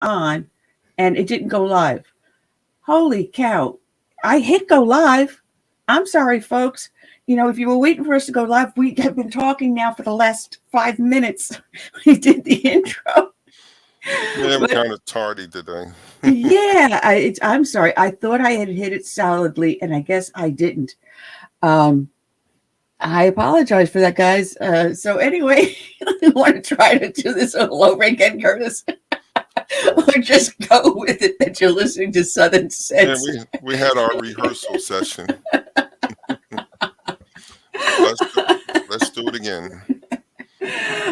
on and it didn't go live. Holy cow. I hit go live. I'm sorry, folks. If you were waiting for us to go live, we have been talking now for the last 5 minutes. We did the intro. Yeah, we're But kind of tardy today. yeah, I'm sorry. I thought I had hit it solidly, and I guess I didn't. Um, I apologize for that, guys. So anyway, I want to try to do this all over again, Curtis, Uh, or just go with it that you're listening to Southern yeah, Sense. we had our rehearsal session, so let's do it again. Take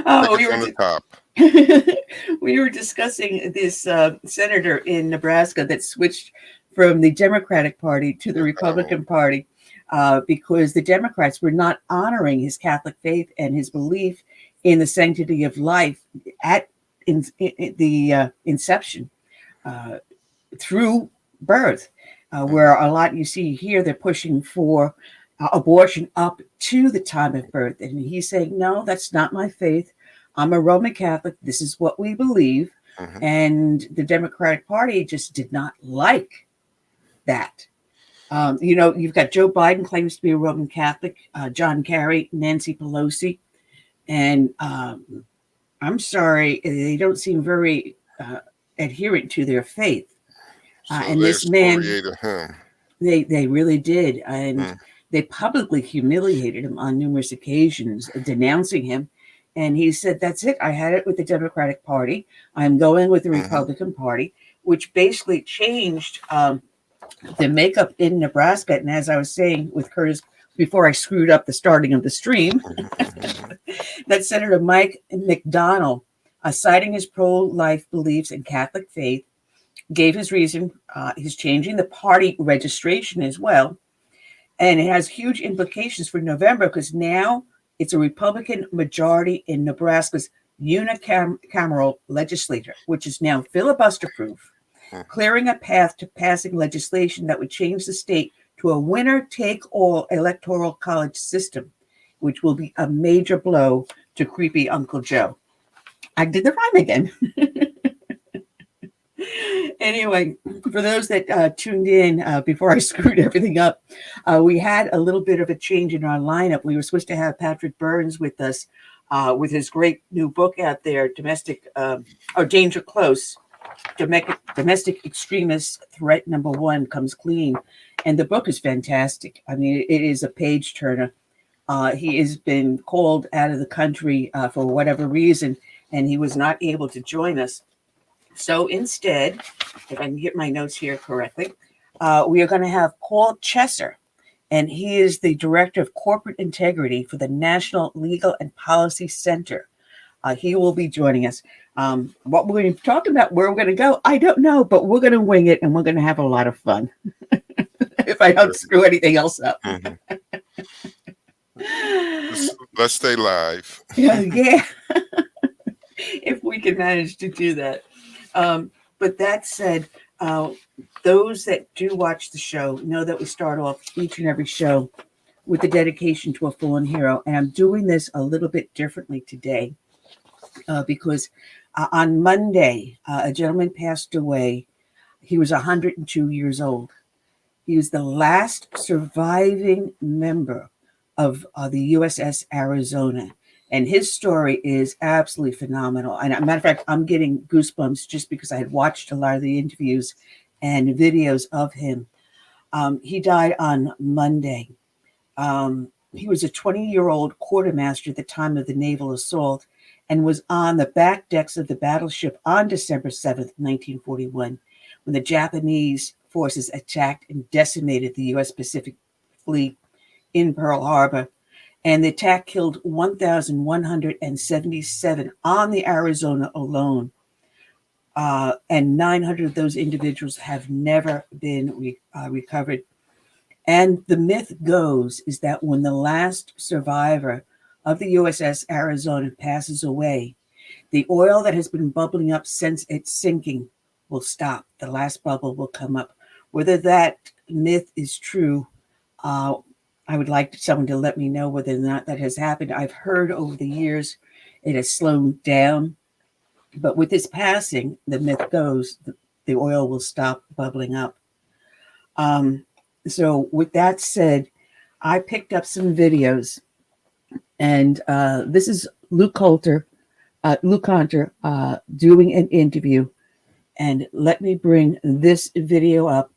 Oh, it from the top. we were discussing this senator in Nebraska that switched from the Democratic Party to the Oh, Republican Party because the Democrats were not honoring his Catholic faith and his belief in the sanctity of life at in the inception uh, through birth, mhm. where a lot you see here they're pushing for abortion up to the time of birth, and he's saying, "No, that's not my faith. I'm a Roman Catholic. This is what we believe." Mhm. And the Democratic Party just did not like that. You've got Joe Biden claims to be a Roman Catholic, John Kerry, Nancy Pelosi, and I'm sorry, they don't seem very adherent to their faith. So And they this man, excoriated him. they really did, and Mm, they publicly humiliated him on numerous occasions, denouncing him. And he said, "That's it. I had it with the Democratic Party. I'm going with the mhm. Republican Party," which basically changed the makeup in Nebraska. And as I was saying with Curtis before I screwed up the starting of the stream, Mhm. Mhm. that Senator Mike McDonnell, citing his pro-life beliefs and Catholic faith, gave his reason. He's changing the party registration as well, and it has huge implications for November because now it's a Republican majority in Nebraska's unicameral legislature, which is now filibuster proof, Mhm. clearing a path to passing legislation that would change the state to a winner take all electoral college system, which will be a major blow to creepy Uncle Joe. I did the rhyme again. Anyway, for those that tuned in before I screwed everything up, we had a little bit of a change in our lineup. We were supposed to have Patrick Byrne with us with his great new book out there, Domestic or Danger Close. Domestic Extremist Threat Number One Comes Clean. And the book is fantastic. I mean, it is a page turner. He has been called out of the country for whatever reason, and he was not able to join us. So instead, if I can get my notes here correctly, we are going to have Paul Chesser, and he is the Director of Corporate Integrity for the National Legal and Policy Center. He will be joining us. What we're going to be talking about, where we're going to go, I don't know, but we're going to wing it and we're going to have a lot of fun if I don't screw anything else up. Mhm. Let's stay live. Yeah, if we can manage to do that. Um, but that said, uh, those that do watch the show know that we start off each and every show with a dedication to a fallen hero. And I'm doing this a little bit differently today because on Monday, a gentleman passed away. He was 102 years old. He was the last surviving member of the USS Arizona. And his story is absolutely phenomenal. And as a matter of fact, I'm getting goosebumps just because I had watched a lot of the interviews and videos of him. He died on Monday. He was a 20-year-old quartermaster at the time of the naval assault and was on the back decks of the battleship on December 7th, 1941, when the Japanese forces attacked and decimated the U.S. Pacific Fleet in Pearl Harbor. And the attack killed 1,177 on the Arizona alone. And 900 of those individuals have never been recovered. And the myth goes is that when the last survivor of the USS Arizona passes away, the oil that has been bubbling up since its sinking will stop. The last bubble will come up. Whether that myth is true, uh, I would like someone to let me know whether or not that has happened. I've heard over the years it has slowed down, But with his passing, the myth goes the oil will stop bubbling up. So with that said, I picked up some videos, and this is Luke Conter doing an interview. And let me bring this video up.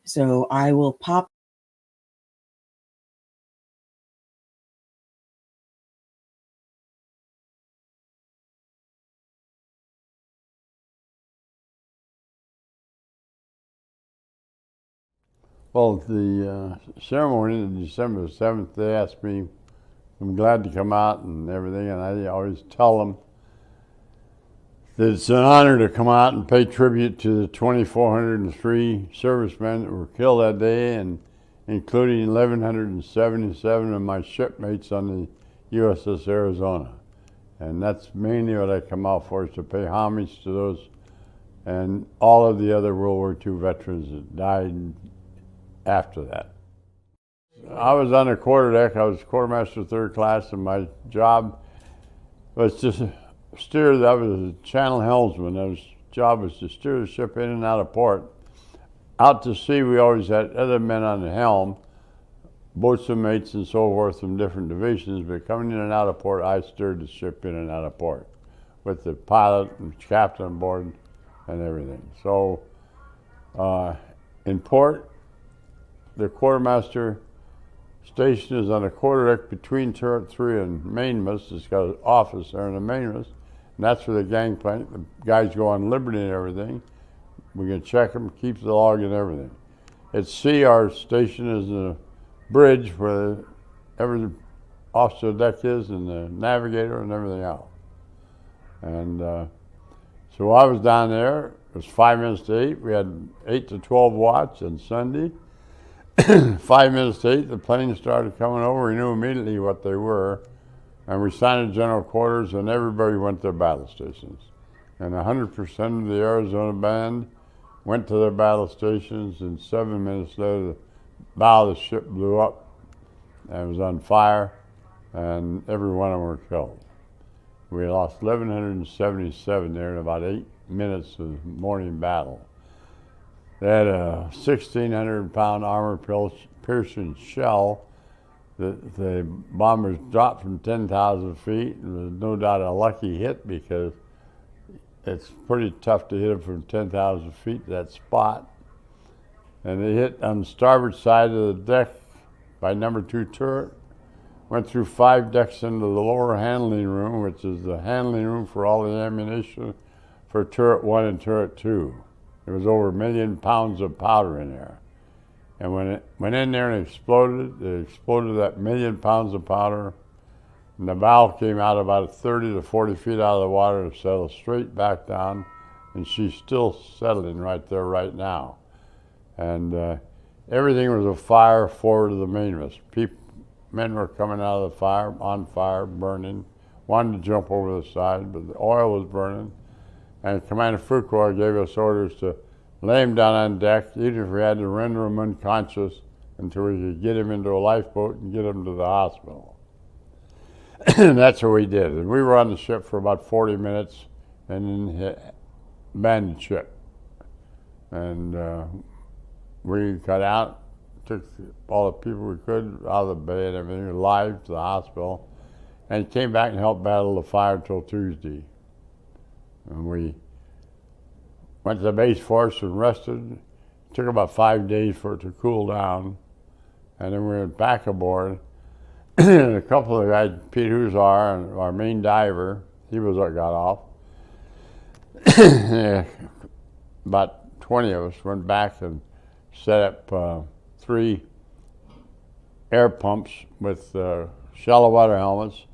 So I will pop. Well, the ceremony on December 7th, they asked me, I'm glad to come out and everything, and I always tell them that it's an honor to come out and pay tribute to the 2,403 servicemen that were killed that day, and including 1,177 of my shipmates on the USS Arizona. And that's mainly what I come out for, is to pay homage to those and all of the other World War II veterans that died after that. I was on the quarterdeck. I was quartermaster third class, and my job was to steer. I was a channel helmsman. His job was to steer the ship in and out of port. Out to sea, we always had other men on the helm, boatswain mates and so forth from different divisions, but coming in and out of port, I steered the ship in and out of port with the pilot and captain on board and everything. So in port, the quartermaster station is on the quarterdeck between turret 3 and mainmast. It's got an office there in the mainmast, and that's where the gangplank, the guys go on liberty and everything. We can check them, keep the log and everything. At sea, our station is the bridge where every officer deck is, and the navigator and everything else. And so I was down there. It was 5 minutes to 8. We had 8 to 12 watts on Sunday. 5 minutes to 8, the planes started coming over. We knew immediately what they were, and we signed general quarters, and everybody went to their battle stations. And 100% of the Arizona band went to their battle stations, and 7 minutes later, the bow of the ship blew up, and it was on fire, and every one of them were killed. We lost 1,177 there in about 8 minutes of morning battle. They had a 1,600-pound armor-piercing shell that the bombers dropped from 10,000 feet. It was no doubt a lucky hit, because it's pretty tough to hit them from 10,000 feet, that spot. And they hit on the starboard side of the deck by number 2 turret, went through 5 decks into the lower handling room, which is the handling room for all the ammunition for turret 1 and turret 2. There was over 1 million pounds of powder in there. And when it went in there and exploded, it exploded that 1 million pounds of powder. And the bow came out about 30 to 40 feet out of the water and settled straight back down. And she's still settling right there right now. And everything was afire forward of the mainmast. Men were coming out of the fire, on fire, burning, wanted to jump over the side, but the oil was burning. And Commander Fuqua gave us orders to lay him down on deck, even if we had to render him unconscious until we could get him into a lifeboat and get him to the hospital. And that's what we did. And we were on the ship for about 40 minutes and then abandoned ship. And we got out, took all the people we could out of the bay and everything alive to the hospital, and came back and helped battle the fire till Tuesday. And we went to the base force and rested. It took about 5 days for it to cool down. And then we went back aboard. And a couple of guys, Pete Huzar, and our main diver, he was what got off. About 20 of us went back and set up 3 air pumps with shallow water helmets.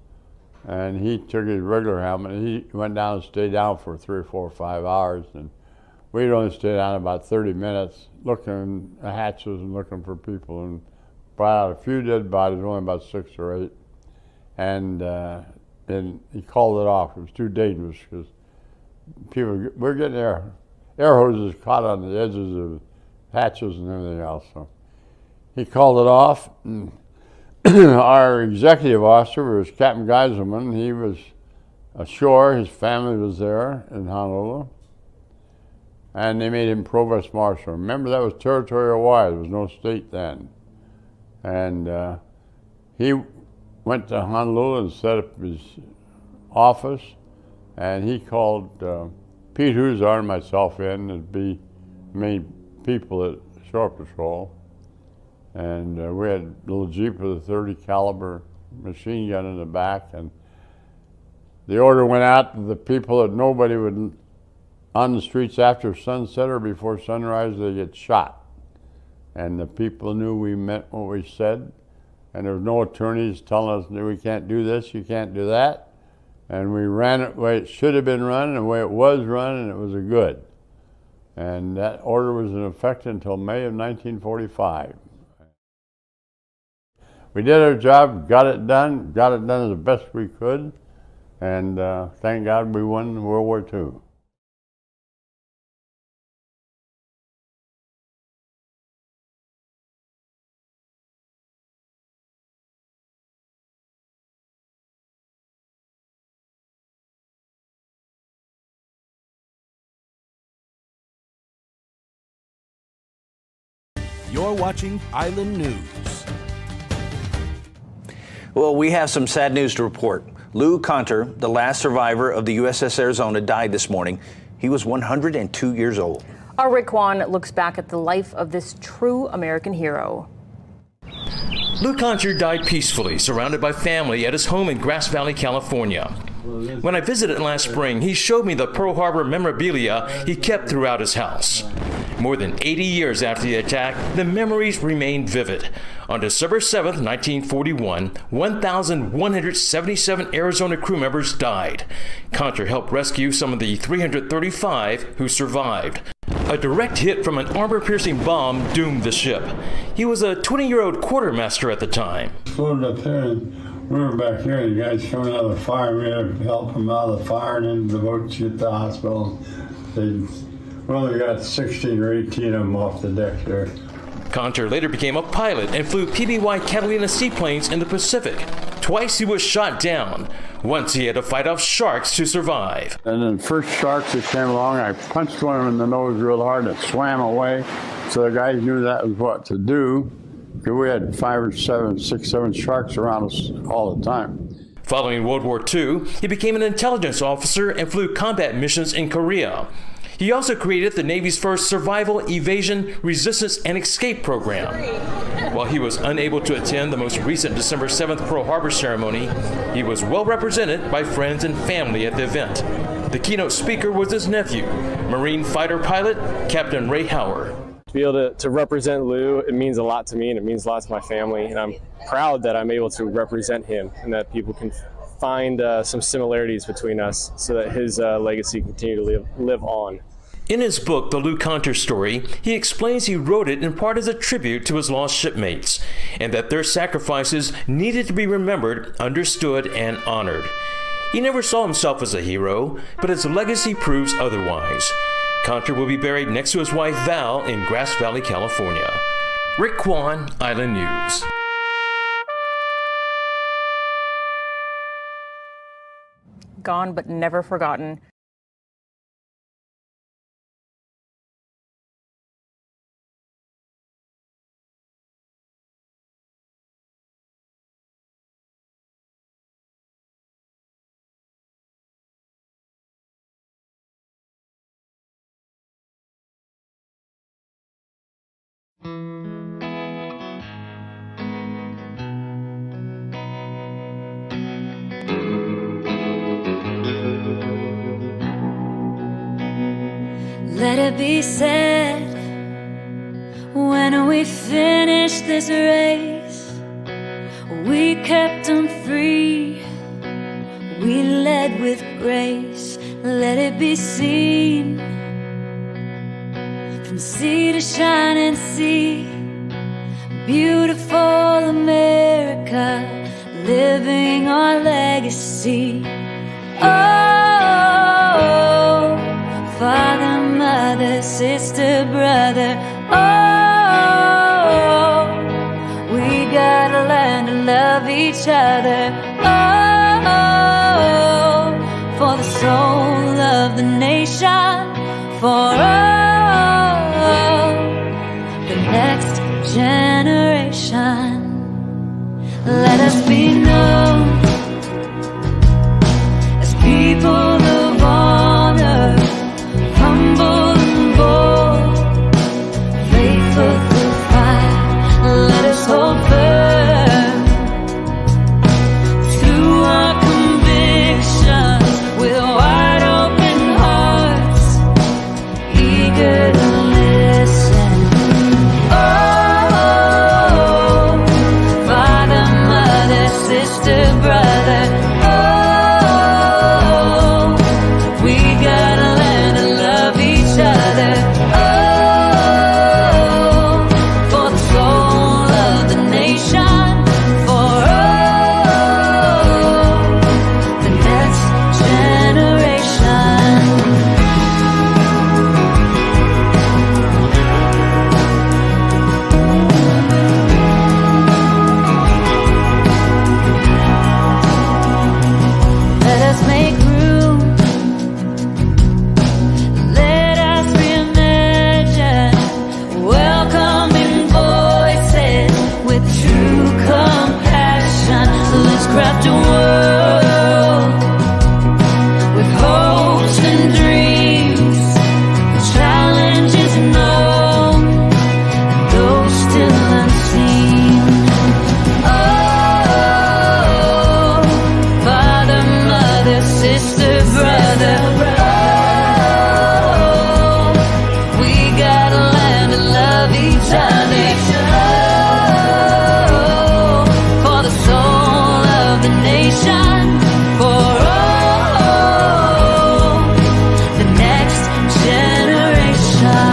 And he took his regular helmet, and he went down and stayed down for 3 or 4 or 5 hours. And we'd only stay down about 30 minutes, looking at hatches and looking for people, and brought out a few dead bodies, only about 6 or 8. And then he called it off. It was too dangerous, because people, we're getting air hoses caught on the edges of hatches and everything else. So he called it off. And our executive officer was Captain Geiselman. He was ashore. His family was there in Honolulu. And they made him provost marshal. Remember, that was territorial wide. There was no state then. And he went to Honolulu and set up his office. And he called Pete Huzar and myself in to be main people at Shore Patrol. And we had a little Jeep with a 30 caliber machine gun in the back. And the order went out to the people that nobody would, on the streets after sunset or before sunrise, they get shot. And the people knew we meant what we said. And there was no attorneys telling us, we can't do this, you can't do that. And we ran it the way it should have been run, and the way it was run, and it was a good. And that order was in effect until May of 1945. We did our job, got it done as the best we could, and thank God we won World War II. You're watching Island News. Well, we have some sad news to report. Lou Conter, the last survivor of the USS Arizona, died this morning. He was 102 years old. Our Rick Kwan looks back at the life of this true American hero. Lou Conter died peacefully, surrounded by family at his home in Grass Valley, California. When I visited last spring, he showed me the Pearl Harbor memorabilia he kept throughout his house. More than 80 years after the attack, the memories remain vivid. On December 7, 1941, 1,177 Arizona crew members died. Conter helped rescue some of the 335 who survived. A direct hit from an armor-piercing bomb doomed the ship. He was a 20-year-old quartermaster at the time. Floated up there, and we were back here. The guys coming out of the fire, we had to help them out of the fire and into the boat to get to the hospital. We only got 16 or 18 of them off the deck there. Conter later became a pilot and flew PBY Catalina seaplanes in the Pacific. Twice he was shot down. Once he had to fight off sharks to survive. And then first sharks that came along, I punched one of them in the nose real hard and it swam away. So the guys knew that was what to do. Because we had 5 or 7, 6, 7 sharks around us all the time. Following World War II, he became an intelligence officer and flew combat missions in Korea. He also created the Navy's first survival, evasion, resistance, and escape program. While he was unable to attend the most recent December 7th Pearl Harbor ceremony, he was well represented by friends and family at the event. The keynote speaker was his nephew, Marine fighter pilot Captain Ray Howard. To be able to represent Lou, it means a lot to me and it means a lot to my family, and I'm proud that I'm able to represent him and that people can find some similarities between us so that his legacy can continue to live on. In his book, The Lou Conter Story, he explains he wrote it in part as a tribute to his lost shipmates, and that their sacrifices needed to be remembered, understood, and honored. He never saw himself as a hero, but his legacy proves otherwise. Conter will be buried next to his wife Val in Grass Valley, California. Rick Kwan, Island News. Gone but never forgotten. Let it be said, when we finish this race, we kept them free, we led with grace. Let it be seen, from sea to shining sea, beautiful America, living our legacy. Oh, Father, Mother, Sister, Brother, oh, we gotta learn to love each other. Oh, soul of the nation, for the next generation. Let us be known as people of honor, humble and bold, faithful through fire. Let us hold firm to our convictions with wide open hearts, eager to listen. Oh, father, mother, sister, brother. Oh, we gotta learn to love each other. Oh, for the soul of the nation, for the next generation. Let us make room. Let us reimagine welcoming voices with true compassion. Let's craft a world with hopes and dreams, the challenges known and those still unseen. Oh, father, mother, sister, brother. Oh, we gotta learn to love each other. Oh, for the soul of the nation, for the next generation.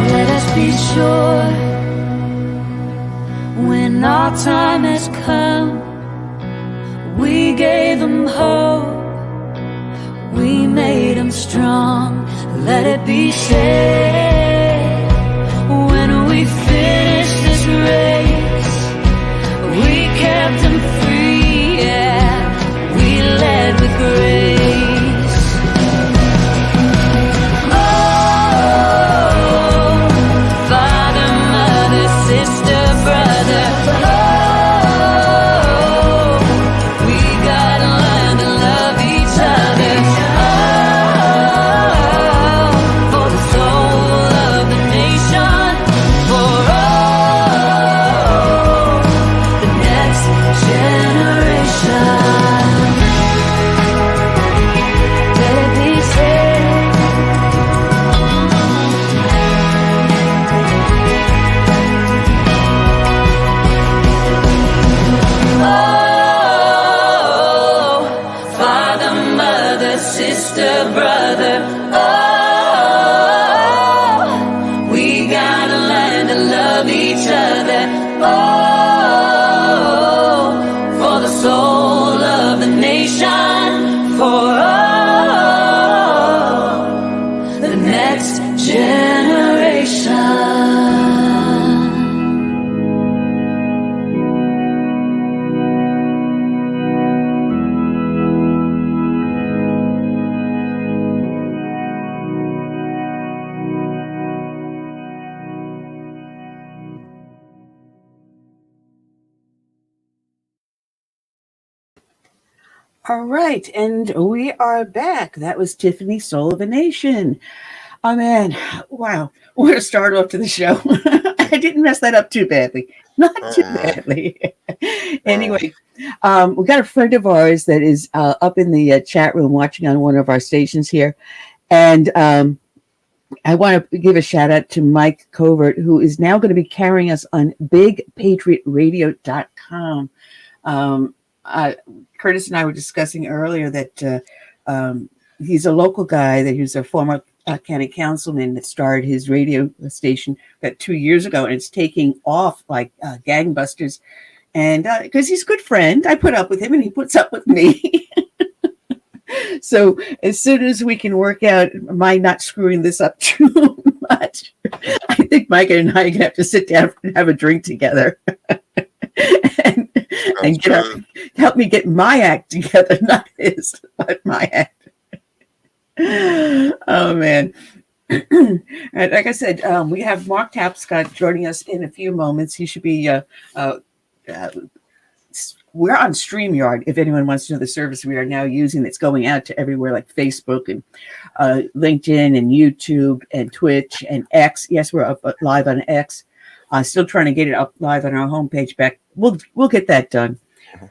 Let us be sure when our time has come, we gave them hope, we made them strong. Let it be said when we finish this race, we kept them free, yeah, we led with grace. Oh, father, mother, sister, brother. Oh, we gotta learn to love each other. Oh, for the soul of the nation, for the next generation. Let it be said. Oh, father, mother, sister, brother. Oh, we gotta learn to love each other. Oh, for the soul of the nation, for the next generation. All right, and we are back. That was Tiffany, Soul of a Nation. Oh man, wow. We're going to start off to the show. I didn't mess that up too badly. Not too badly. Anyway, we got a friend of ours that is up in the chat room watching on one of our stations here. And I want to give a shout out to Mike Covert, who is now going to be carrying us on bigpatriotradio.com. Curtis and I were discussing earlier that he's a local guy, that he's a former county councilman that started his radio station about 2 years ago, and it's taking off like gangbusters. And because he's a good friend, I put up with him and he puts up with me. So as soon as we can work out my not screwing this up too much, I think Micah and I are going to have to sit down and have a drink together. and help me get my act together, not his, but my act. Oh, man. And like I said, we have Mark Tapscott joining us in a few moments. He should be we're on StreamYard. If anyone wants to know the service we are now using, that's going out to everywhere like Facebook and LinkedIn and YouTube and Twitch and X. Yes, we're up live on X. Still trying to get it up live on our homepage back. We'll get that done.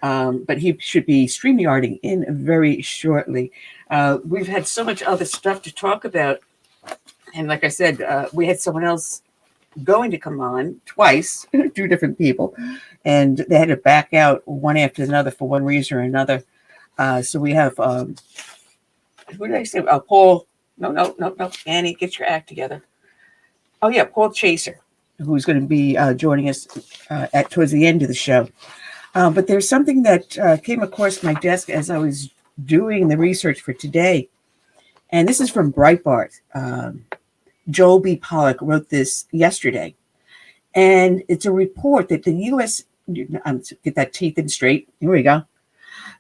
But he should be StreamYarding in very shortly. We've had so much other stuff to talk about. And like I said, we had someone else going to come on twice, 2 different people, and they had to back out one after another for one reason or another. So we have, who did I say? Paul. No. Annie, get your act together. Oh, yeah, Paul Chaser, who's going to be joining us towards the end of the show. But there's something that came across my desk as I was doing the research for today. And this is from Breitbart. Joel B. Pollack wrote this yesterday. And it's a report that the U.S. Get that teeth in straight. Here we go.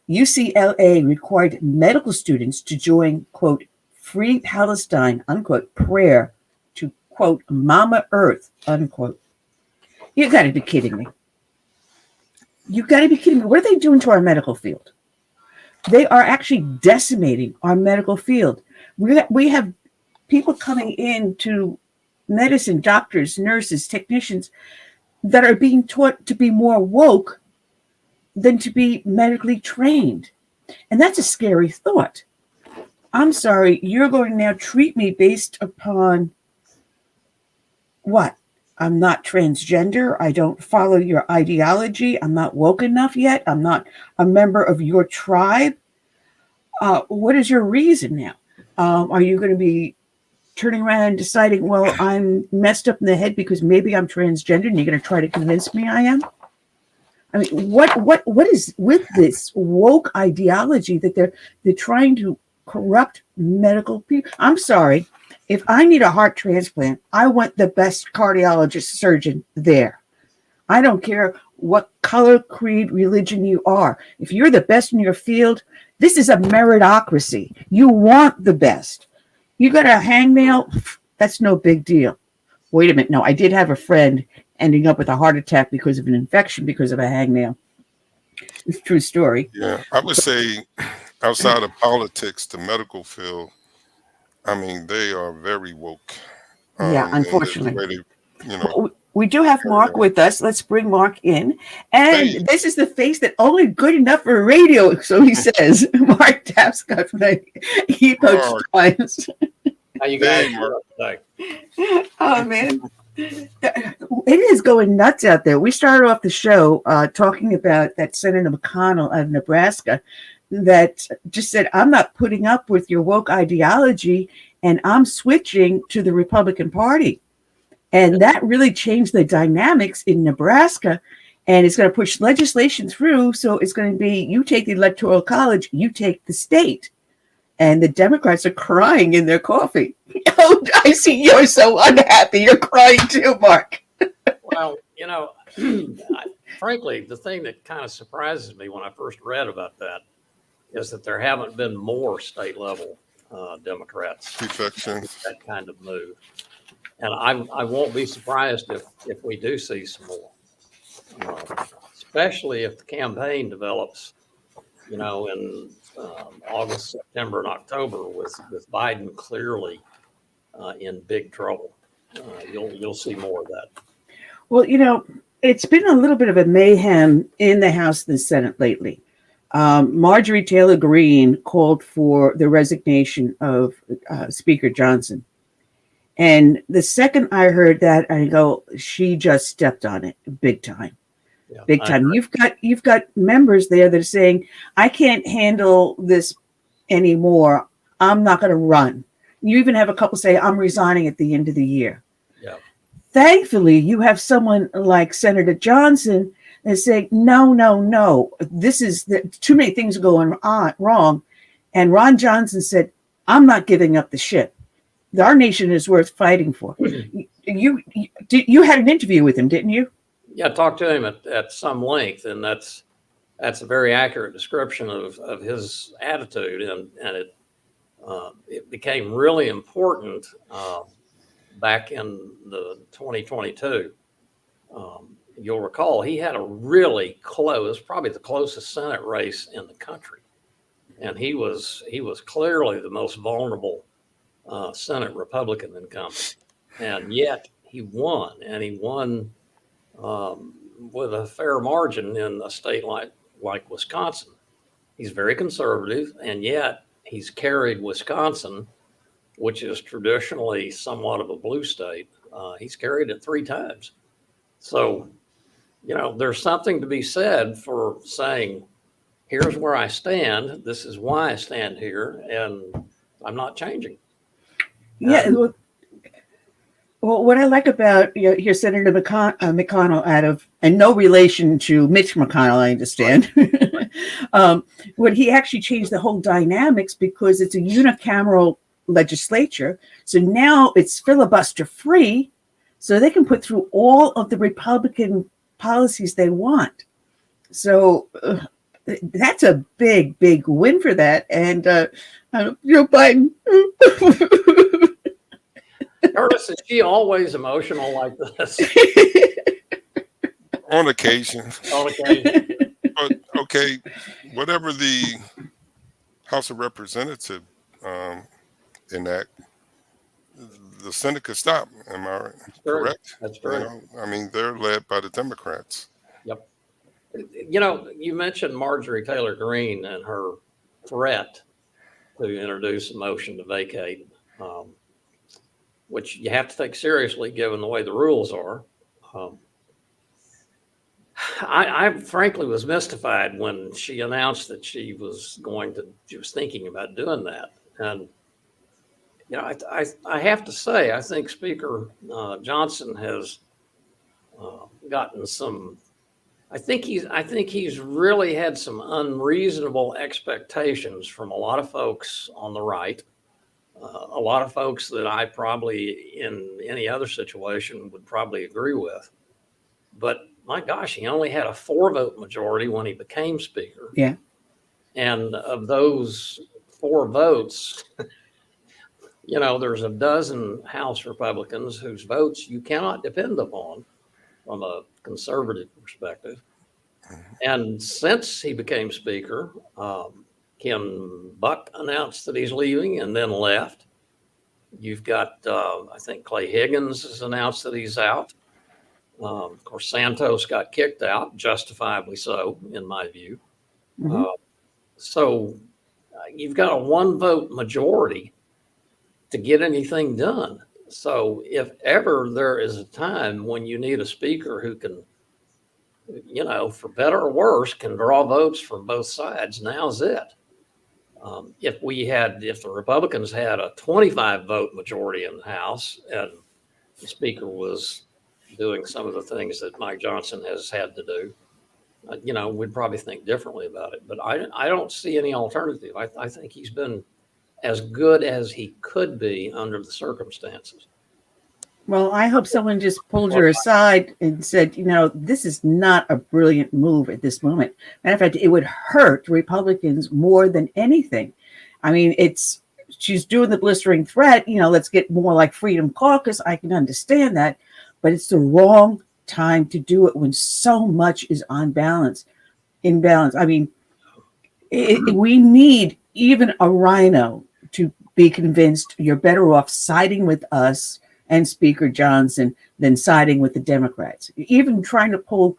UCLA required medical students to join, quote, Free Palestine, unquote, prayer to, quote, Mama Earth, unquote. You got to be kidding me. You got to be kidding me. What are they doing to our medical field? They are actually decimating our medical field. We have people coming into medicine, doctors, nurses, technicians that are being taught to be more woke than to be medically trained. And that's a scary thought. I'm sorry, you're going to now treat me based upon what? I'm not transgender. I don't follow your ideology. I'm not woke enough yet. I'm not a member of your tribe. What is your reason now? Are you going to be turning around and deciding, well, I'm messed up in the head because maybe I'm transgender, and you're going to try to convince me I am? I mean, what is with this woke ideology that they're trying to corrupt medical people? I'm sorry. If I need a heart transplant, I want the best cardiologist surgeon there. I don't care what color, creed, religion you are. If you're the best in your field, this is a meritocracy. You want the best. You got a hangnail? That's no big deal. Wait a minute. No, I did have a friend ending up with a heart attack because of an infection because of a hangnail. It's a true story. Yeah, I would say outside of politics, the medical field, I mean, they are very woke. Yeah, unfortunately. They, we do have Mark with us. Let's bring Mark in. And this is the face that only good enough for radio, so he says. Mark Tapscott from the Epoch Times. How you guys doing? Oh, man. It is going nuts out there. We started off the show talking about that Senator McConnell out of Nebraska that just said, I'm not putting up with your woke ideology, and I'm switching to the Republican Party. And that really changed the dynamics in Nebraska, and it's going to push legislation through. So it's going to be, you take the Electoral College, you take the state. And the Democrats are crying in their coffee. Oh, I see you're so unhappy. You're crying too, Mark. Well, frankly, the thing that kind of surprises me when I first read about that is that there haven't been more state level Democrats defections, that kind of move. And I won't be surprised if we do see some more, especially if the campaign develops, in August, September, and October with Biden clearly in big trouble. You'll see more of that. Well, it's been a little bit of a mayhem in the House and the Senate lately. Marjorie Taylor Greene called for the resignation of Speaker Johnson. And the second I heard that, I go, she just stepped on it big time. Yeah, big time. You've got members there that are saying, I can't handle this anymore. I'm not going to run. You even have a couple say, I'm resigning at the end of the year. Yeah. Thankfully, you have someone like Senator Johnson that say, no, this is too many things going on wrong. And Ron Johnson said, I'm not giving up the ship. Our nation is worth fighting for. You had an interview with him, didn't you? Yeah, I talked to him at some length, and that's a very accurate description of his attitude, and it became really important back in the 2022. You'll recall he had a really close, probably the closest Senate race in the country, and he was clearly the most vulnerable Senate Republican incumbent, and yet he won, and he won with a fair margin in a state like Wisconsin. He's very conservative, and yet he's carried Wisconsin, which is traditionally somewhat of a blue state. He's carried it 3 times. So, there's something to be said for saying, here's where I stand. This is why I stand here, and I'm not changing. Yeah. Well, what I like about your Senator McConnell and no relation to Mitch McConnell, I understand, when he actually changed the whole dynamics because it's a unicameral legislature. So now it's filibuster free, so they can put through all of the Republican policies they want. So that's a big, big win for that. And Joe Biden. Curtis, is she always emotional like this? On occasion. On occasion. But okay, whatever the House of Representatives enact, the Senate could stop. Am I correct? That's correct. I mean, they're led by the Democrats. Yep. You mentioned Marjorie Taylor Greene and her threat to introduce a motion to vacate, which you have to take seriously given the way the rules are. I frankly was mystified when she announced that she was thinking about doing that. And, I have to say, I think Speaker Johnson has gotten some, I think he's really had some unreasonable expectations from a lot of folks on the right. A lot of folks that I probably in any other situation would probably agree with. But my gosh, he only had a 4-vote majority when he became speaker. Yeah. And of those 4 votes, there's a dozen House Republicans whose votes you cannot depend upon from a conservative perspective. And since he became speaker, Ken Buck announced that he's leaving and then left. You've got, I think Clay Higgins has announced that he's out. Of course, Santos got kicked out, justifiably so, in my view. Mm-hmm. So you've got a 1-vote majority to get anything done. So if ever there is a time when you need a speaker who can, for better or worse, can draw votes from both sides, now's it. If the Republicans had a 25-vote majority in the House and the Speaker was doing some of the things that Mike Johnson has had to do, we'd probably think differently about it. But I don't see any alternative. I think he's been as good as he could be under the circumstances. Well, I hope someone just pulled her aside and said, this is not a brilliant move at this moment. Matter of fact, it would hurt Republicans more than anything. I mean, she's doing the blistering threat, let's get more like Freedom Caucus. I can understand that, but it's the wrong time to do it when so much is imbalance. I mean, we need even a rhino to be convinced you're better off siding with us and Speaker Johnson than siding with the Democrats. Even trying to pull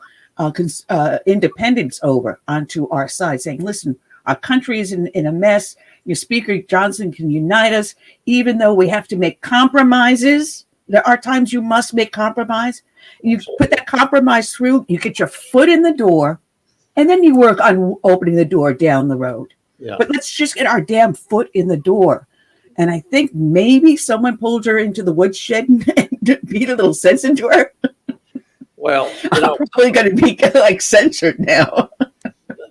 independents over onto our side, saying, listen, our country is in a mess. Your Speaker Johnson can unite us, even though we have to make compromises. There are times you must make compromise. You put that compromise through, you get your foot in the door, and then you work on opening the door down the road. Yeah. But let's just get our damn foot in the door. And I think maybe someone pulled her into the woodshed and beat a little sense into her. Well, I'm probably going to be like censored now.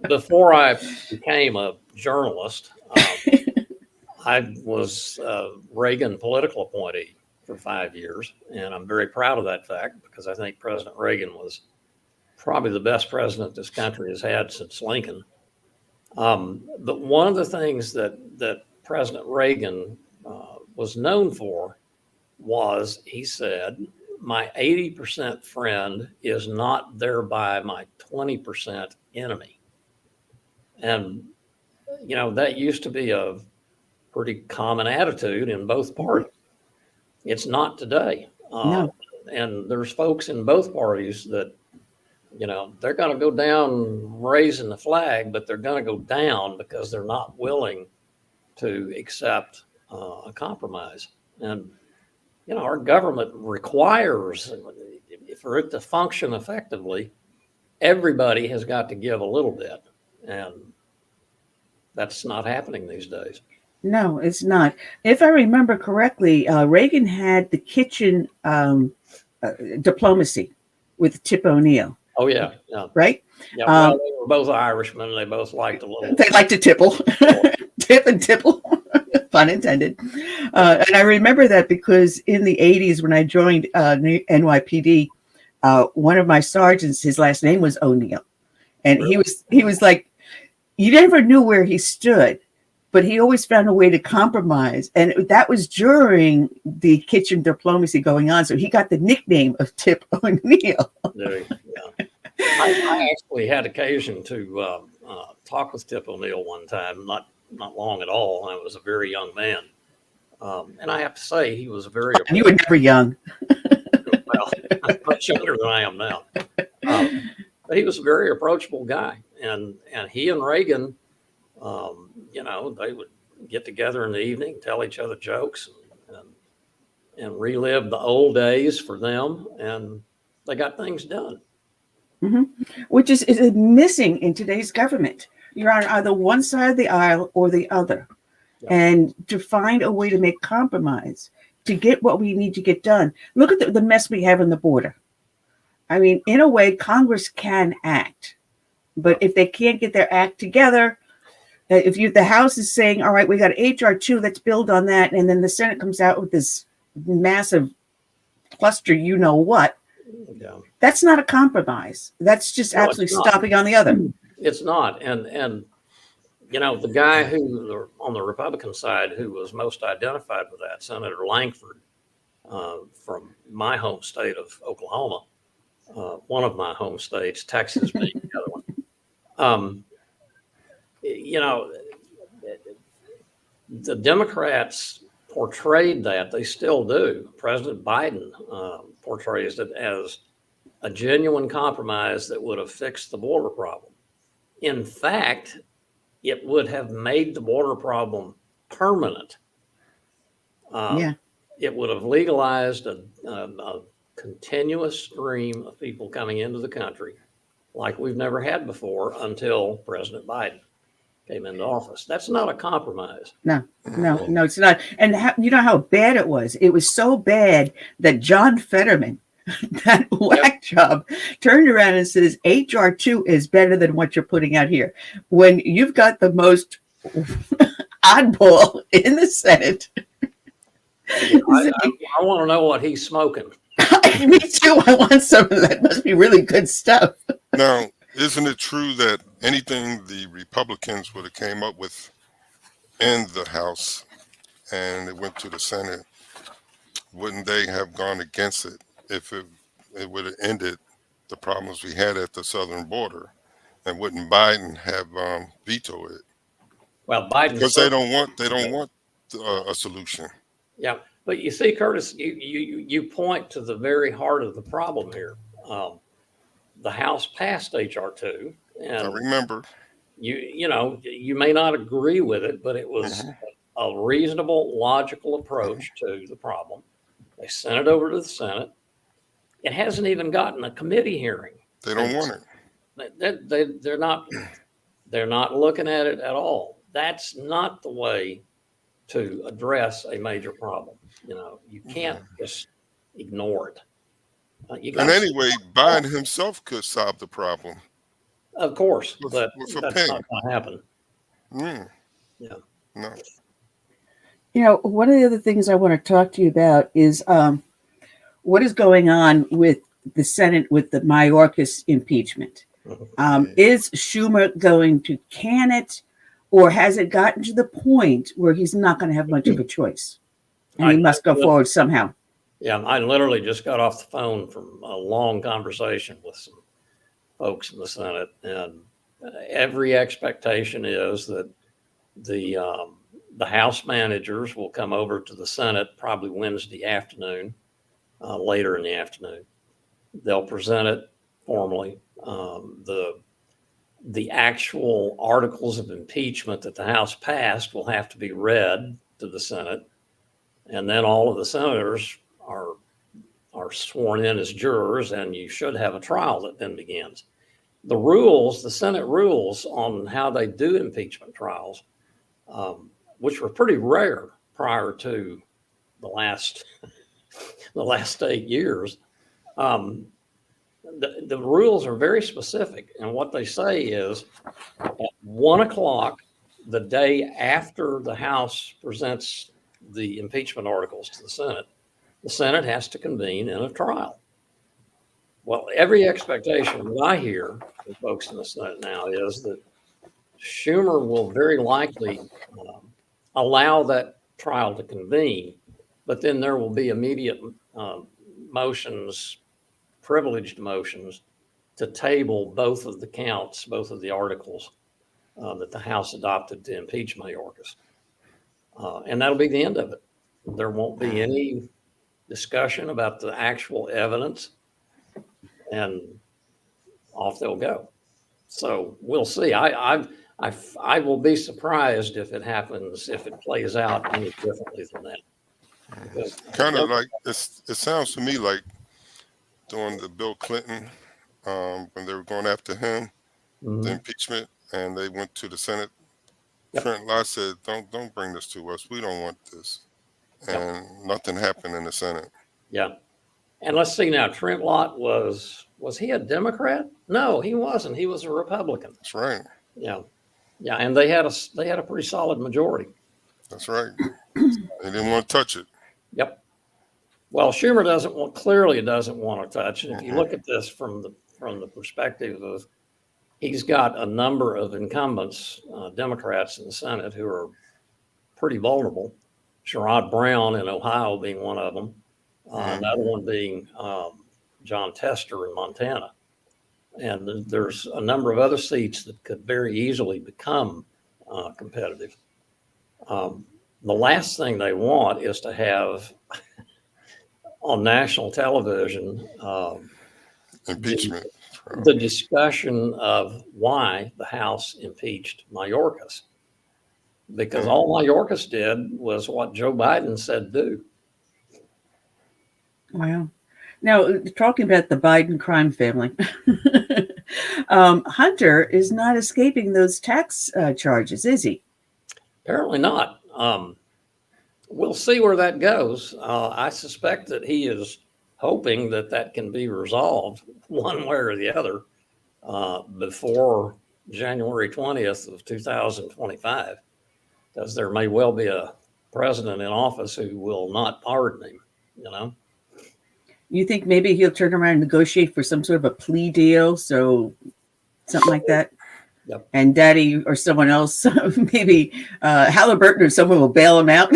before I became a journalist, I was a Reagan political appointee for 5 years, and I'm very proud of that fact because I think President Reagan was probably the best president this country has had since Lincoln. But one of the things that President Reagan was known for was, he said, my 80% friend is not thereby my 20% enemy. And, that used to be a pretty common attitude in both parties. It's not today. No. And there's folks in both parties that, they're going to go down raising the flag, but they're going to go down because they're not willing to accept a compromise. And, our government requires, for it to function effectively, everybody has got to give a little bit. And that's not happening these days. No, it's not. If I remember correctly, Reagan had the kitchen diplomacy with Tip O'Neill. Oh, yeah. Yeah. Right? Yeah. Well, they were both Irishmen. They both liked a little. They like to tipple. Tip and tipple. Pun intended. And I remember that because in the 80s when I joined NYPD, one of my sergeants, his last name was O'Neill. And Really? he was like, you never knew where he stood, but he always found a way to compromise. And that was during the kitchen diplomacy going on. So he got the nickname of Tip O'Neill. Yeah. I actually had occasion to talk with Tip O'Neill one time, not long at all. I was a very young man. And I have to say, he was very... You were never young. Well, I'm much younger than I am now. But he was a very approachable guy. And he and Reagan, they would get together in the evening, tell each other jokes, and relive the old days for them. And they got things done. Mm-hmm. Which is missing in today's government. You're on either one side of the aisle or the other. Yeah. And to find a way to make compromise, to get what we need to get done. Look at the mess we have on the border. I mean, in a way, Congress can act. But if they can't get their act together, if the House is saying, all right, we got HR 2, let's build on that. And then the Senate comes out with this massive cluster, you know what? Yeah. That's not a compromise. That's just absolutely stopping on the other. It's not. And the guy who, on the Republican side, who was most identified with that, Senator Langford, from my home state of Oklahoma, one of my home states, Texas being the other one. The Democrats portrayed that, they still do. President Biden portrays it as a genuine compromise that would have fixed the border problem. In fact, it would have made the border problem permanent. It would have legalized a continuous stream of people coming into the country like we've never had before until President Biden came into office. That's not a compromise. No, it's not. And you know how bad it was? It was so bad that John Fetterman, that whack job, turned around and says, HR 2 is better than what you're putting out here. When you've got the most oddball in the Senate. I want to know what he's smoking. Me too. I want some of that. Must be really good stuff. Now, isn't it true that anything the Republicans would have came up with in the House and it went to the Senate, wouldn't they have gone against it if it would have ended the problems we had at the southern border? And wouldn't Biden have vetoed it? Well, Biden, because they don't want a solution. Yeah, but you see, Curtis, you point to the very heart of the problem here. The House passed HR 2, and I remember. You may not agree with it, but it was a reasonable, logical approach to the problem. They sent it over to the Senate. It hasn't even gotten a committee hearing. They don't want it. They're not looking at it at all. That's not the way to address a major problem. You can't just ignore it. And anyway, Biden himself could solve the problem. Of course, with that's a not pen. going to happen. Yeah. No. One of the other things I want to talk to you about is what is going on with the Senate with the Mayorkas impeachment. Is Schumer going to can it, or has it gotten to the point where he's not going to have much of a choice and he must go forward somehow? Yeah, I literally just got off the phone from a long conversation with some folks in the Senate, and every expectation is that the House managers will come over to the Senate probably Wednesday afternoon, later in the afternoon. They'll present it formally. The actual articles of impeachment that the House passed will have to be read to the Senate, and then all of the senators are sworn in as jurors, and you should have a trial that then begins. The Senate rules on how they do impeachment trials, which were pretty rare prior to the last 8 years. The rules are very specific, and what they say is at 1:00 the day after the House presents the impeachment articles to the Senate has to convene in a trial. Well, every expectation that I hear from folks in the Senate now is that Schumer will very likely allow that trial to convene, but then there will be immediate motions, privileged motions, to table both of the counts, both of the articles that the House adopted to impeach Mayorkas. And that'll be the end of it. There won't be any discussion about the actual evidence, and off they'll go. So we'll see. I will be surprised if it happens, if it plays out any differently than that. Kind of like it sounds to me like during the Bill Clinton, when they were going after him, the impeachment, and they went to the Senate. Trent Lott said, "Don't bring this to us. We don't want this," and nothing happened in the Senate. Yeah, and let's see now. Trent Lott was he a Democrat? No, he wasn't. He was a Republican. That's right. Yeah, and they had a pretty solid majority. That's right. They didn't want to touch it. Yep. Well, Schumer clearly doesn't want to touch it. If you look at this from the perspective of, he's got a number of incumbents, Democrats in the Senate, who are pretty vulnerable. Sherrod Brown in Ohio being one of them. Another one being John Tester in Montana. And there's a number of other seats that could very easily become competitive. The last thing they want is to have on national television impeachment. The discussion of why the House impeached Mayorkas, because all Mayorkas did was what Joe Biden said do. Wow. Now, talking about the Biden crime family, Hunter is not escaping those tax charges, is he? Apparently not. We'll see where that goes. I suspect that he is hoping that can be resolved one way or the other before January 20th of 2025, because there may well be a president in office who will not pardon him, You think maybe he'll turn around and negotiate for some sort of a plea deal, so something like that? Yep. And Daddy or someone else, maybe Halliburton or someone will bail him out.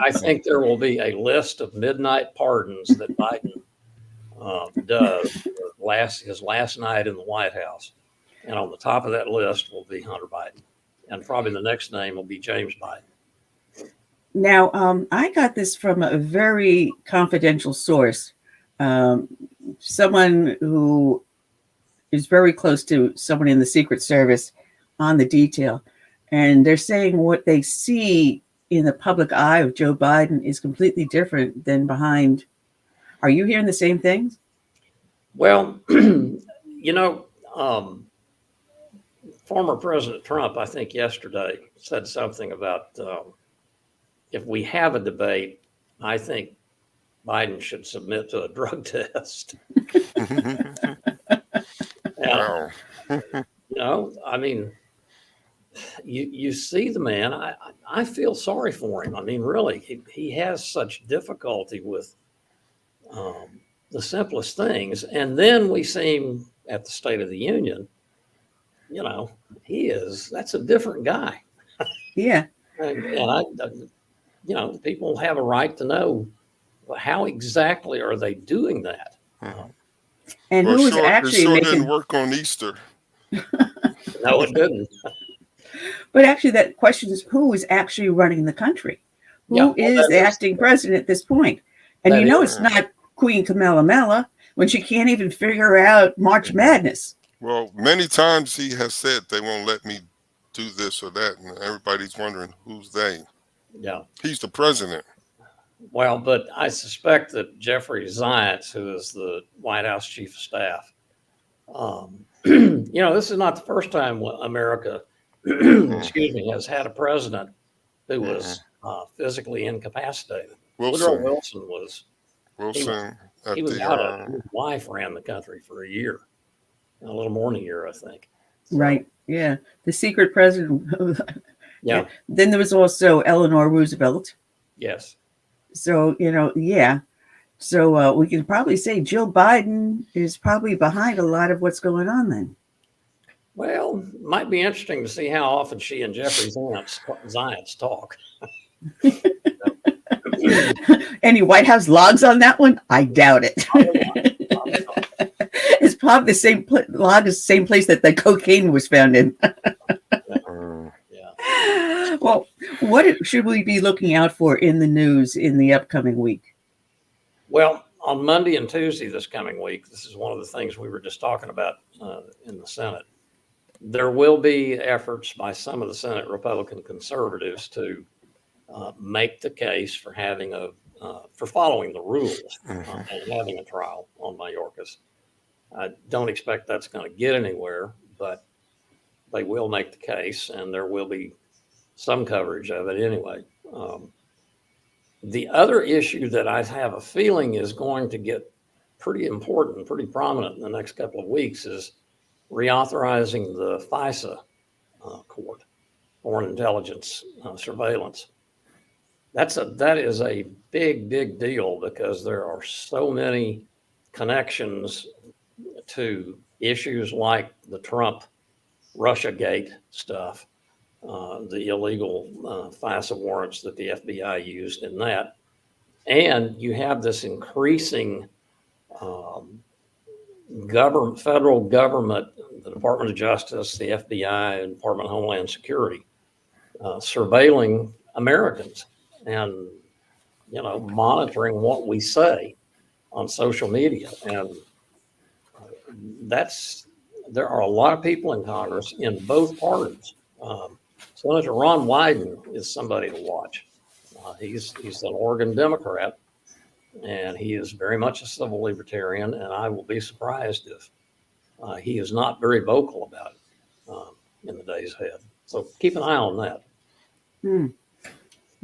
I think there will be a list of midnight pardons that Biden does his last night in the White House. And on the top of that list will be Hunter Biden. And probably the next name will be James Biden. Now, I got this from a very confidential source, someone who is very close to someone in the Secret Service on the detail. And they're saying what they see in the public eye of Joe Biden is completely different than behind. Are you hearing the same things? Well, former President Trump, I think yesterday, said something about if we have a debate, I think Biden should submit to a drug test. Wow. I mean, you see the man. I feel sorry for him. I mean, really, he has such difficulty with the simplest things. And then we see him at the State of the Union. That's a different guy. Yeah. And people have a right to know how exactly are they doing that. And who is actually it making? Didn't work on Easter. No, it didn't. But actually, that question is who is actually running the country? Who is the acting president at this point? And it's not Queen Kamala when she can't even figure out March Madness. Well, many times he has said they won't let me do this or that, and everybody's wondering who's they. Yeah. He's the president. Well, but I suspect that Jeffrey Zients, who is the White House chief of staff, this is not the first time America, has had a president who was physically incapacitated. Woodrow Wilson was. He was out. His wife ran the country for a year, a little more than a year, I think. So, right. Yeah. The secret president. Yeah. Then there was also Eleanor Roosevelt. Yes. So, yeah. So we can probably say Joe Biden is probably behind a lot of what's going on then. Well, might be interesting to see how often she and Jeffrey Zients talk. Any White House logs on that one? I doubt it. It's probably the same log is the same place that the cocaine was found in. Well, what should we be looking out for in the news in the upcoming week? Well, on Monday and Tuesday this coming week, this is one of the things we were just talking about in the Senate. There will be efforts by some of the Senate Republican conservatives to make the case for for following the rules and having a trial on Mayorkas. I don't expect that's going to get anywhere, but they will make the case, and there will be some coverage of it anyway. The other issue that I have a feeling is going to get pretty important, pretty prominent in the next couple of weeks is reauthorizing the FISA court, Foreign Intelligence Surveillance. That is a big deal because there are so many connections to issues like the Trump Russiagate stuff, the illegal FISA warrants that the FBI used in that. And you have this increasing federal government, the Department of Justice, the FBI, and Department of Homeland Security, surveilling Americans and, monitoring what we say on social media. And there are a lot of people in Congress in both parties. Senator Ron Wyden is somebody to watch. He's an Oregon Democrat, and he is very much a civil libertarian, and I will be surprised if he is not very vocal about it in the days ahead. So keep an eye on that.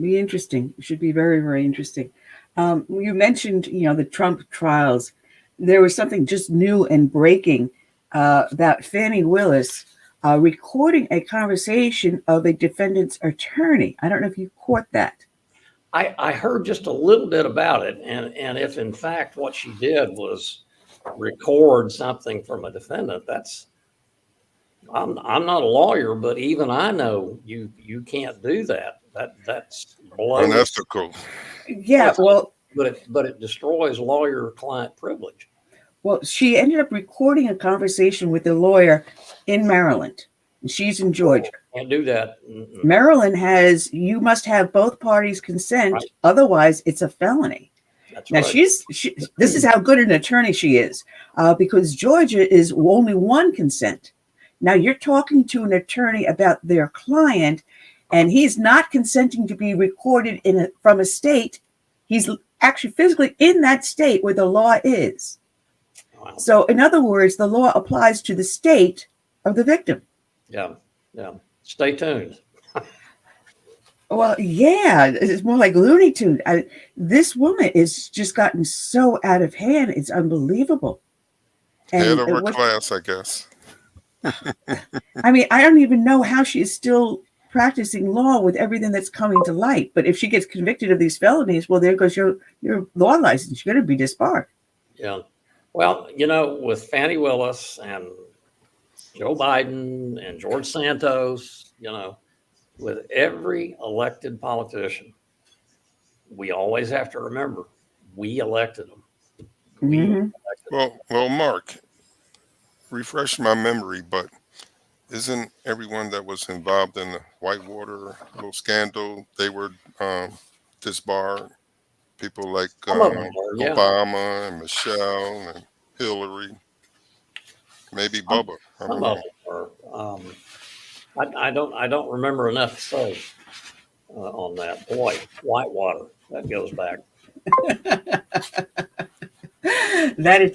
Be interesting. It should be very, very interesting. You mentioned, the Trump trials. There was something just new and breaking about Fani Willis recording a conversation of a defendant's attorney. I don't know if you caught that. I heard just a little bit about it, and if in fact what she did was record something from a defendant, I'm not a lawyer, but even I know you can't do that. That's unethical. Yeah, well, but it destroys lawyer-client privilege. Well, she ended up recording a conversation with a lawyer in Maryland. She's in Georgia. Can't do that. Maryland you must have both parties consent. Right. Otherwise, it's a felony. That's now, right. This is how good an attorney she is, because Georgia is only one consent. Now, you're talking to an attorney about their client, and he's not consenting to be recorded from a state. He's actually physically in that state where the law is. Wow. So, in other words, the law applies to the state of the victim. Yeah. Stay tuned. Well, yeah, it's more like Looney Tunes. This woman is just gotten so out of hand. It's unbelievable. Head And over class, I guess. I mean, I don't even know how she is still practicing law with everything that's coming to light. But if she gets convicted of these felonies, well, there goes your law license. You're going to be disbarred. Yeah. Well, with Fannie Willis and Joe Biden and George Santos, with every elected politician, we always have to remember we elected them. Well, Mark, refresh my memory, but isn't everyone that was involved in the Whitewater little scandal, they were disbarred? People like Obama and Michelle and Hillary, maybe Bubba. I don't know. I don't remember enough to say on that. Boy, Whitewater, that goes back. That it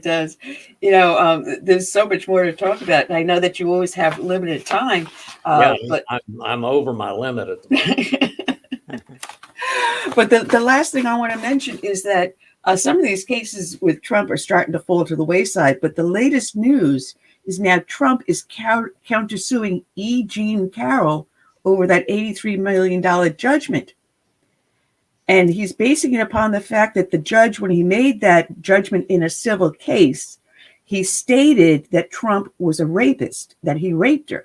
does. There's so much more to talk about. And I know that you always have limited time. But I'm over my limit at the moment. But the last thing I want to mention is that some of these cases with Trump are starting to fall to the wayside. But the latest news is now Trump is countersuing E. Jean Carroll over that $83 million judgment. And he's basing it upon the fact that the judge, when he made that judgment in a civil case, he stated that Trump was a rapist, that he raped her.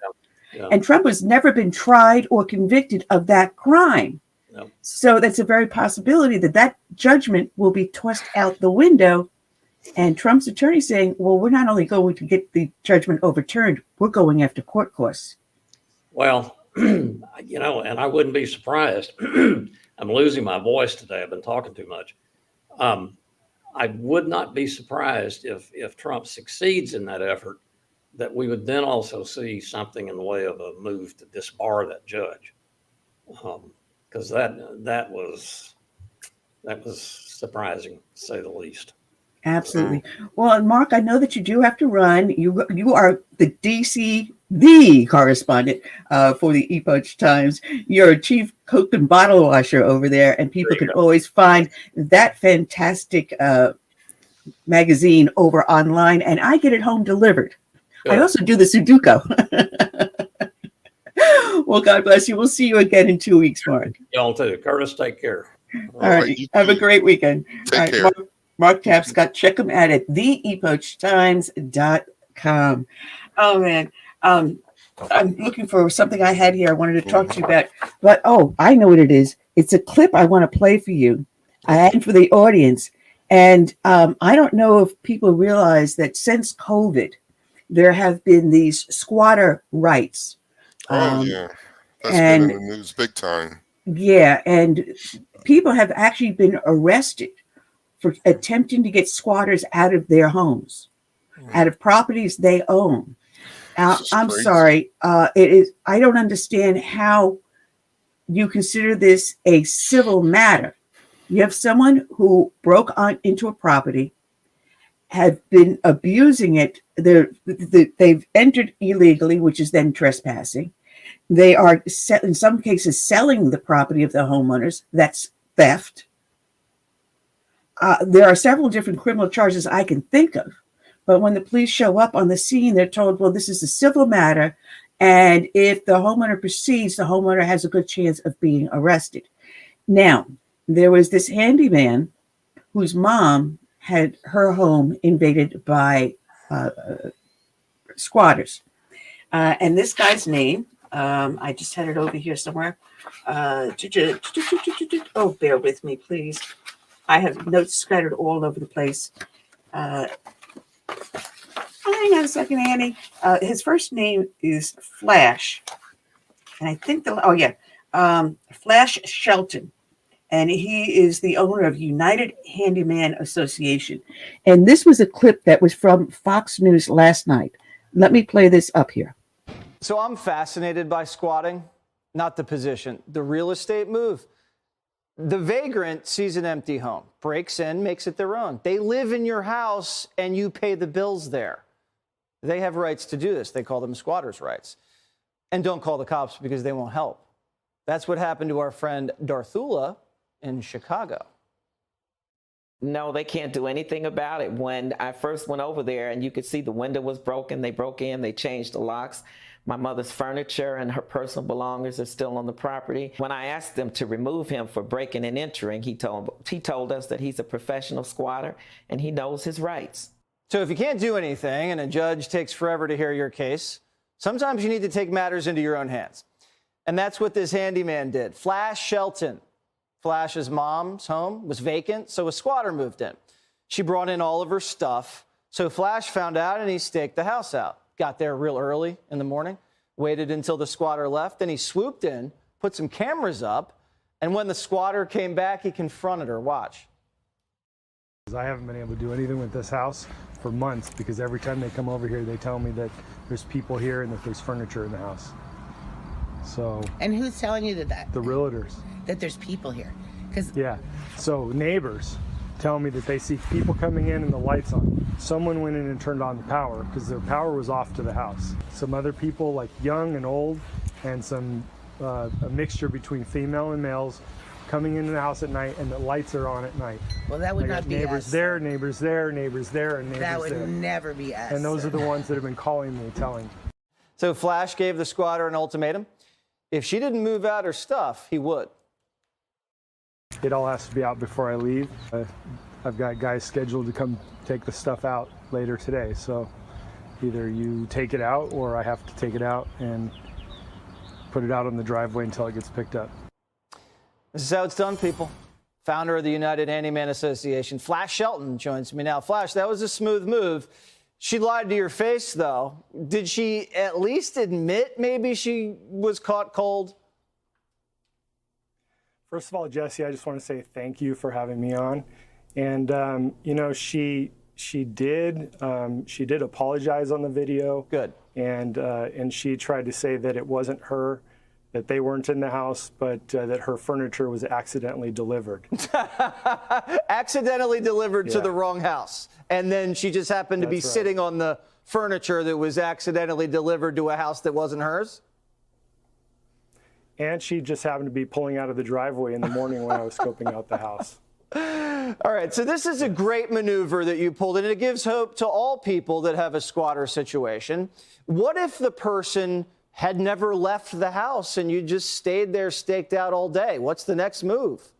Yeah. And Trump has never been tried or convicted of that crime. No. So that's a very possibility that that judgment will be tossed out the window. And Trump's attorney saying, well, we're not only going to get the judgment overturned, we're going after court costs. Well, and I wouldn't be surprised. I'm losing my voice today. I've been talking too much. I would not be surprised if Trump succeeds in that effort, that we would then also see something in the way of a move to disbar that judge. Because that was surprising, to say the least. Absolutely. Well, and Mark, I know that you do have to run. You are the the correspondent for the Epoch Times. You're a chief cook and bottle washer over there, and people can always find that fantastic magazine over online, and I get it home delivered. Good. I also do the Sudoku. Well, God bless you. We'll see you again in 2 weeks, Mark. Y'all too. Curtis, take care. All right. Have a great weekend. Take care. Mark Tapscott, check him out at theepochtimes.com. Oh, man. I'm looking for something I had here I wanted to talk to you about. But, I know what it is. It's a clip I want to play for you and for the audience. And I don't know if people realize that since COVID, there have been these squatter rights. Yeah. That's been in the news big time. Yeah. And people have actually been arrested for attempting to get squatters out of their homes, out of properties they own. I'm sorry. It is. I don't understand how you consider this a civil matter. You have someone who broke into a property, have been abusing it. They've entered illegally, which is then trespassing. They are, in some cases, selling the property of the homeowners. That's theft. There are several different criminal charges I can think of. But when the police show up on the scene, they're told, well, this is a civil matter. And if the homeowner proceeds, the homeowner has a good chance of being arrested. Now, there was this handyman whose mom had her home invaded by squatters. And this guy's name, I just had it over here somewhere. Bear with me, please. I have notes scattered all over the place. Hang on a second, Annie. His first name is Flash. And I think Flash Shelton. And he is the owner of United Handyman Association. And this was a clip that was from Fox News last night. Let me play this up here. So I'm fascinated by squatting, not the position, the real estate move. The vagrant sees an empty home, breaks in, makes it their own. They live in your house and you pay the bills there. They have rights to do this. They call them squatters' rights. And don't call the cops because they won't help. That's what happened to our friend Darthula in Chicago. No, they can't do anything about it. When I first went over there and you could see the window was broken, they broke in, they changed the locks. My mother's furniture and her personal belongings are still on the property. When I asked them to remove him for breaking and entering, he told us that he's a professional squatter and he knows his rights. So if you can't do anything and a judge takes forever to hear your case, sometimes you need to take matters into your own hands. And that's what this handyman did. Flash Shelton. Flash's mom's home was vacant, so a squatter moved in. She brought in all of her stuff, so Flash found out and he staked the house out. Got there real early in the morning, waited until the squatter left, then he swooped in, put some cameras up, and when the squatter came back, he confronted her. Watch. I haven't been able to do anything with this house for months because every time they come over here, they tell me that there's people here and that there's furniture in the house. So. And who's telling you that? The realtors. That there's people here. Yeah. So neighbors tell me that they see people coming in and the lights on. Someone went in and turned on the power because their power was off to the house. Some other people, like young and old, and some a mixture between female and males coming into the house at night, and the lights are on at night. Well, that would not be neighbors us. there, neighbors there, neighbors there, and neighbors there. That would never be us. And those are the ones that have been calling me, telling me. So Flash gave the squatter an ultimatum. If she didn't move out her stuff, he would. It all has to be out before I leave. I've got guys scheduled to come take the stuff out later today. So either you take it out or I have to take it out and put it out on the driveway until it gets picked up. This is how it's done, people. Founder of the United Handyman Association, Flash Shelton, joins me now. Flash, that was a smooth move. She lied to your face, though. Did she at least admit maybe she was caught cold? First of all, Jesse, I just want to say thank you for having me on. And, you know, she did apologize on the video. Good. And she tried to say that it wasn't her, that they weren't in the house, but that her furniture was accidentally delivered. Accidentally delivered to the wrong house. And then she just happened to be sitting on the furniture that was accidentally delivered to a house that wasn't hers? And she just happened to be pulling out of the driveway in the morning when I was scoping out the house. All right, so this is a great maneuver that you pulled, and it gives hope to all people that have a squatter situation. What if the person had never left the house and you just stayed there staked out all day? What's the next move?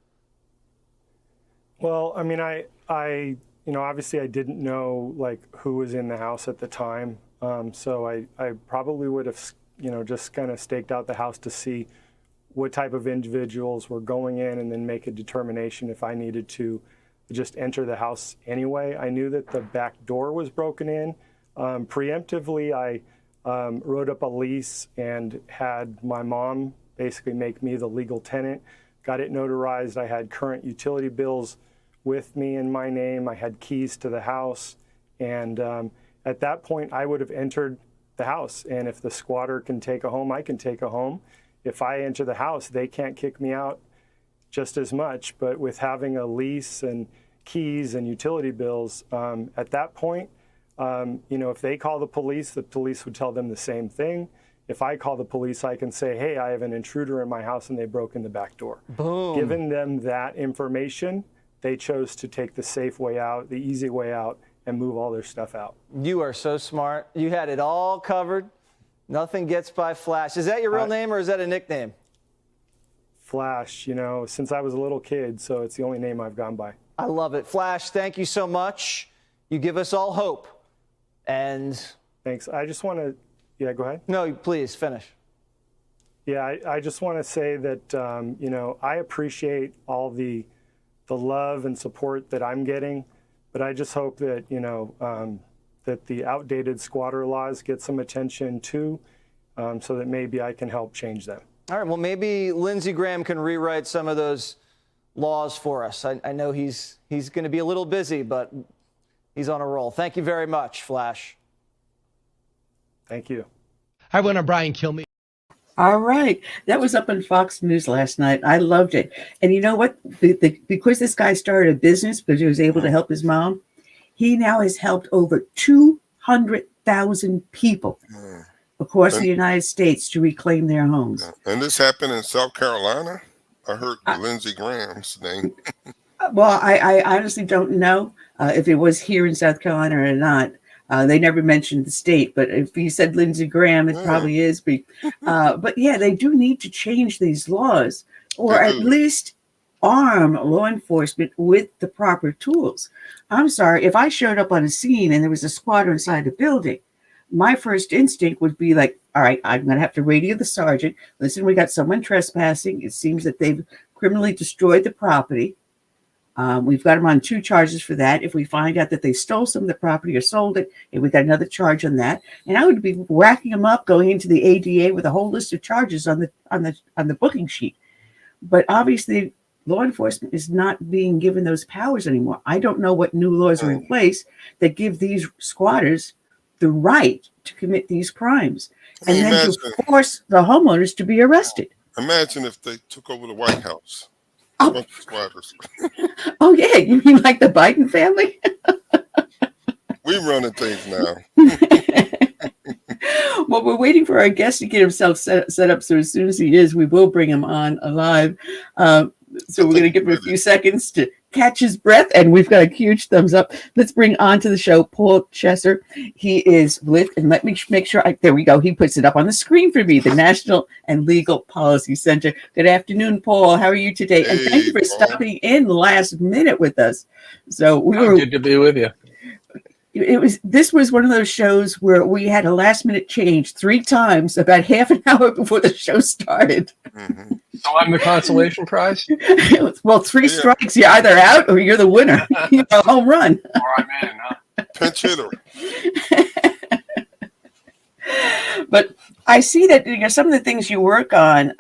Well, I mean, I you know, obviously I didn't know like who was in the house at the time. So I probably would have, you know, just kind of staked out the house to see what type of individuals were going in and then make a determination if I needed to just enter the house anyway. I knew that the back door was broken in. Preemptively, I wrote up a lease and had my mom basically make me the legal tenant, got it notarized. I had current utility bills with me in my name. I had keys to the house. And at that point, I would have entered the house. And if the squatter can take a home, I can take a home. If I enter the house, they can't kick me out just as much. But with having a lease and keys and utility bills, at that point, you know, if they call the police would tell them the same thing. If I call the police, I can say, hey, I have an intruder in my house and they broke in the back door. Boom. Giving them that information, they chose to take the safe way out, the easy way out, and move all their stuff out. You are so smart. You had it all covered. Nothing gets by Flash. Is that your real name or is that a nickname? Flash, you know, since I was a little kid, so it's the only name I've gone by. I love it. Flash, thank you so much. You give us all hope. And thanks. I just want to, yeah, go ahead. No, please finish. Yeah, I just want to say that, you know, I appreciate all the love and support that I'm getting, but I just hope that, you know, that the outdated squatter laws get some attention too, so that maybe I can help change them. All right, well, maybe Lindsey Graham can rewrite some of those laws for us. I know he's going to be a little busy, but he's on a roll. Thank you very much, Flash. Thank you. I went on Brian Kilmeade. All right. That was up on Fox News last night. I loved it. And you know what? Because this guy started a business because he was able to help his mom, he now has helped over 200,000 people across And- the United States to reclaim their homes. And this happened in South Carolina. I heard Lindsey Graham's name. Well, I honestly don't know if it was here in South Carolina or not. They never mentioned the state, but if you said Lindsey Graham, it probably is. But yeah, they do need to change these laws, or at least arm law enforcement with the proper tools. I'm sorry, if I showed up on a scene and there was a squatter inside the building, my first instinct would be like, all right, I'm going to have to radio the sergeant. Listen, we got someone trespassing. It seems that they've criminally destroyed the property. We've got them on 2 charges for that. If we find out that they stole some of the property or sold it, and we got another charge on that, and I would be racking them up, going into the ADA with a whole list of charges on the booking sheet. But obviously, law enforcement is not being given those powers anymore. I don't know what new laws are in place that give these squatters the right to commit these crimes, and then to force the homeowners to be arrested. Imagine if they took over the White House. Squatters. Oh yeah, you mean like the Biden family? We running things now. Well, we're waiting for our guest to get himself set up. So as soon as he is, we will bring him on live. So we're going to give him a few seconds to catch his breath, and we've got a huge thumbs up. Let's bring on to the show Paul Chesser. He is with, and let me make sure, there we go. He puts it up on the screen for me, the National and Legal Policy Center. Good afternoon, Paul. How are you today? And thank you for stopping in last minute with us. So we were good to be with you. This was one of those shows where we had a last minute change 3 times about half an hour before the show started. Mm-hmm. So I'm the consolation prize? Well, 3 strikes, you're either out or you're the winner. You're a home run. Or I'm in, huh? Pinch hitter. But I see that some of the things you work on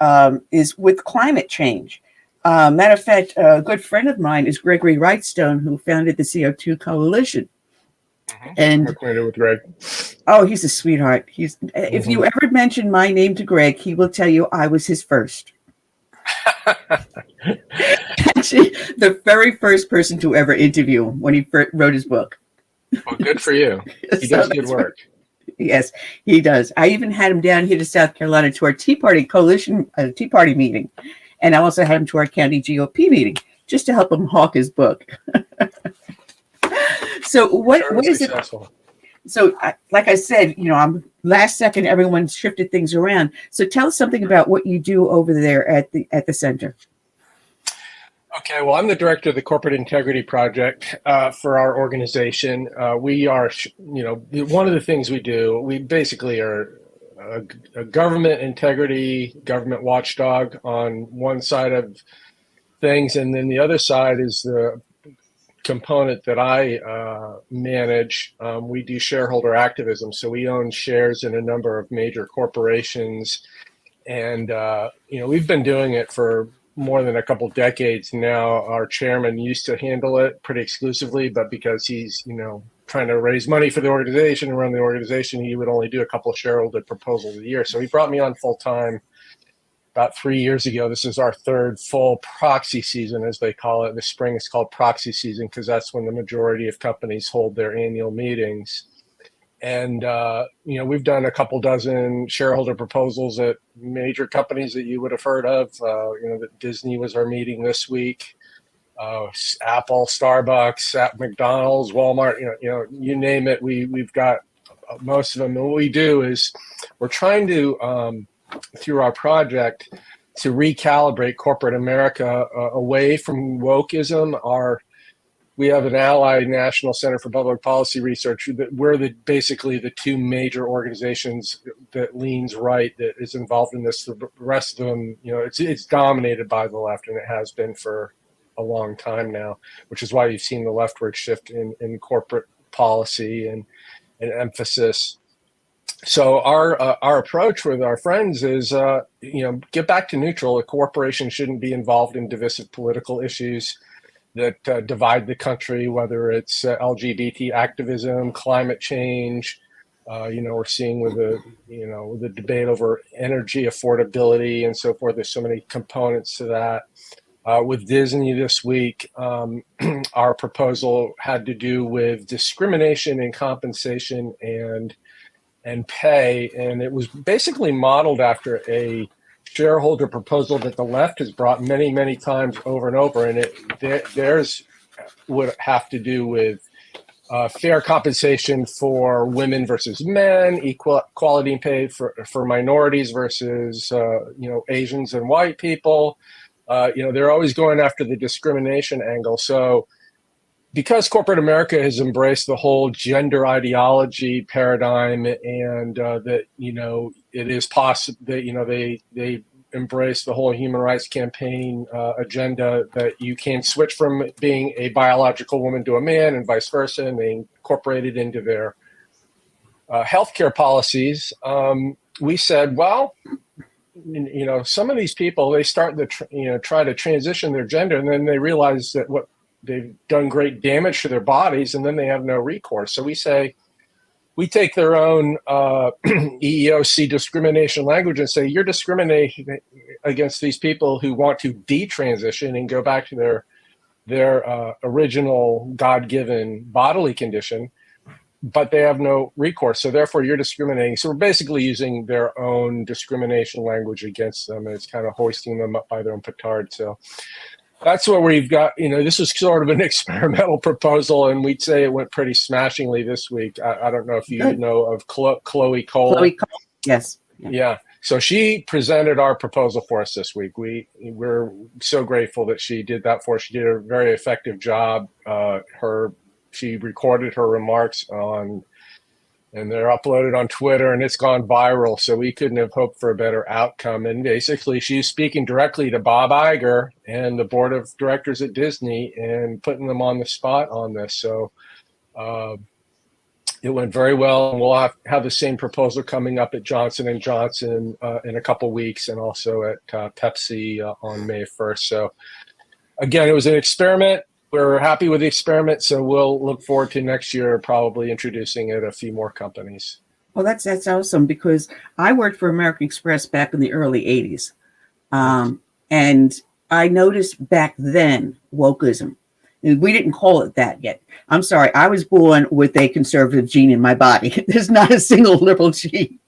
is with climate change. Matter of fact, a good friend of mine is Gregory Wrightstone, who founded the CO2 Coalition. And I'm acquainted with Greg. Oh, he's a sweetheart. If you ever mention my name to Greg, he will tell you I was his first. Actually, the very first person to ever interview him when he wrote his book. Well, good for you. He does good work. Yes, he does. I even had him down here to South Carolina to our Tea Party Coalition, Tea Party meeting. And I also had him to our county GOP meeting just to help him hawk his book. So what is it? So like I said, I'm last second, everyone shifted things around. So tell us something about what you do over there at the center. Okay, well, I'm the director of the Corporate Integrity Project for our organization. We are, one of the things we do, we basically are a government integrity, government watchdog on one side of things, and then the other side is the component that I manage. We do shareholder activism, so we own shares in a number of major corporations, and we've been doing it for more than a couple decades now. Our chairman used to handle it pretty exclusively, but because he's trying to raise money for the organization and run the organization, he would only do a couple of shareholder proposals a year. So he brought me on full time about 3 years ago. This is our 3rd full proxy season, as they call it. The spring is called proxy season because that's when the majority of companies hold their annual meetings. And, we've done a couple dozen shareholder proposals at major companies that you would have heard of. That Disney was our meeting this week. Apple, Starbucks, McDonald's, Walmart, you name it. We've got most of them. And what we do is we're trying to, through our project, to recalibrate corporate America away from wokeism. We have an allied National Center for Public Policy Research. We're basically the 2 major organizations that leans right, that is involved in this. The rest of them, it's dominated by the left, and it has been for a long time now, which is why you've seen the leftward shift in corporate policy and emphasis. So our approach with our friends is, get back to neutral. A corporation shouldn't be involved in divisive political issues that divide the country, whether it's LGBT activism, climate change. We're seeing with the debate over energy affordability and so forth. There's so many components to that. With Disney this week, our proposal had to do with discrimination in compensation and and pay. And it was basically modeled after a shareholder proposal that the left has brought many, many times over and over. And theirs would have to do with fair compensation for women versus men, equality in pay for minorities versus Asians and white people. They're always going after the discrimination angle. So because corporate America has embraced the whole gender ideology paradigm, and that it is possible that they embrace the whole human rights campaign agenda, that you can switch from being a biological woman to a man and vice versa, and they incorporate it into their healthcare policies. We said, well, some of these people, they start to try to transition their gender, and then they realize that they've done great damage to their bodies, and then they have no recourse. So we say, we take their own EEOC discrimination language and say, you're discriminating against these people who want to detransition and go back to their original God-given bodily condition, but they have no recourse. So therefore, you're discriminating. So we're basically using their own discrimination language against them, and it's kind of hoisting them up by their own petard. So that's what we've got. This was sort of an experimental proposal, and we'd say it went pretty smashingly this week. I don't know if you know of Chloe Cole. Chloe Cole, yes. Yeah. So she presented our proposal for us this week. We're so grateful that she did that for us. She did a very effective job. She recorded her remarks and they're uploaded on Twitter, and it's gone viral. So we couldn't have hoped for a better outcome. And basically, she's speaking directly to Bob Iger and the board of directors at Disney and putting them on the spot on this. So it went very well. And we'll have the same proposal coming up at Johnson & Johnson in a couple weeks, and also at Pepsi on May 1st. So again, it was an experiment. We're happy with the experiment, so we'll look forward to next year probably introducing it a few more companies. Well, that's awesome, because I worked for American Express back in the early 80s. And I noticed back then wokeism. We didn't call it that yet. I'm sorry. I was born with a conservative gene in my body. There's not a single liberal gene.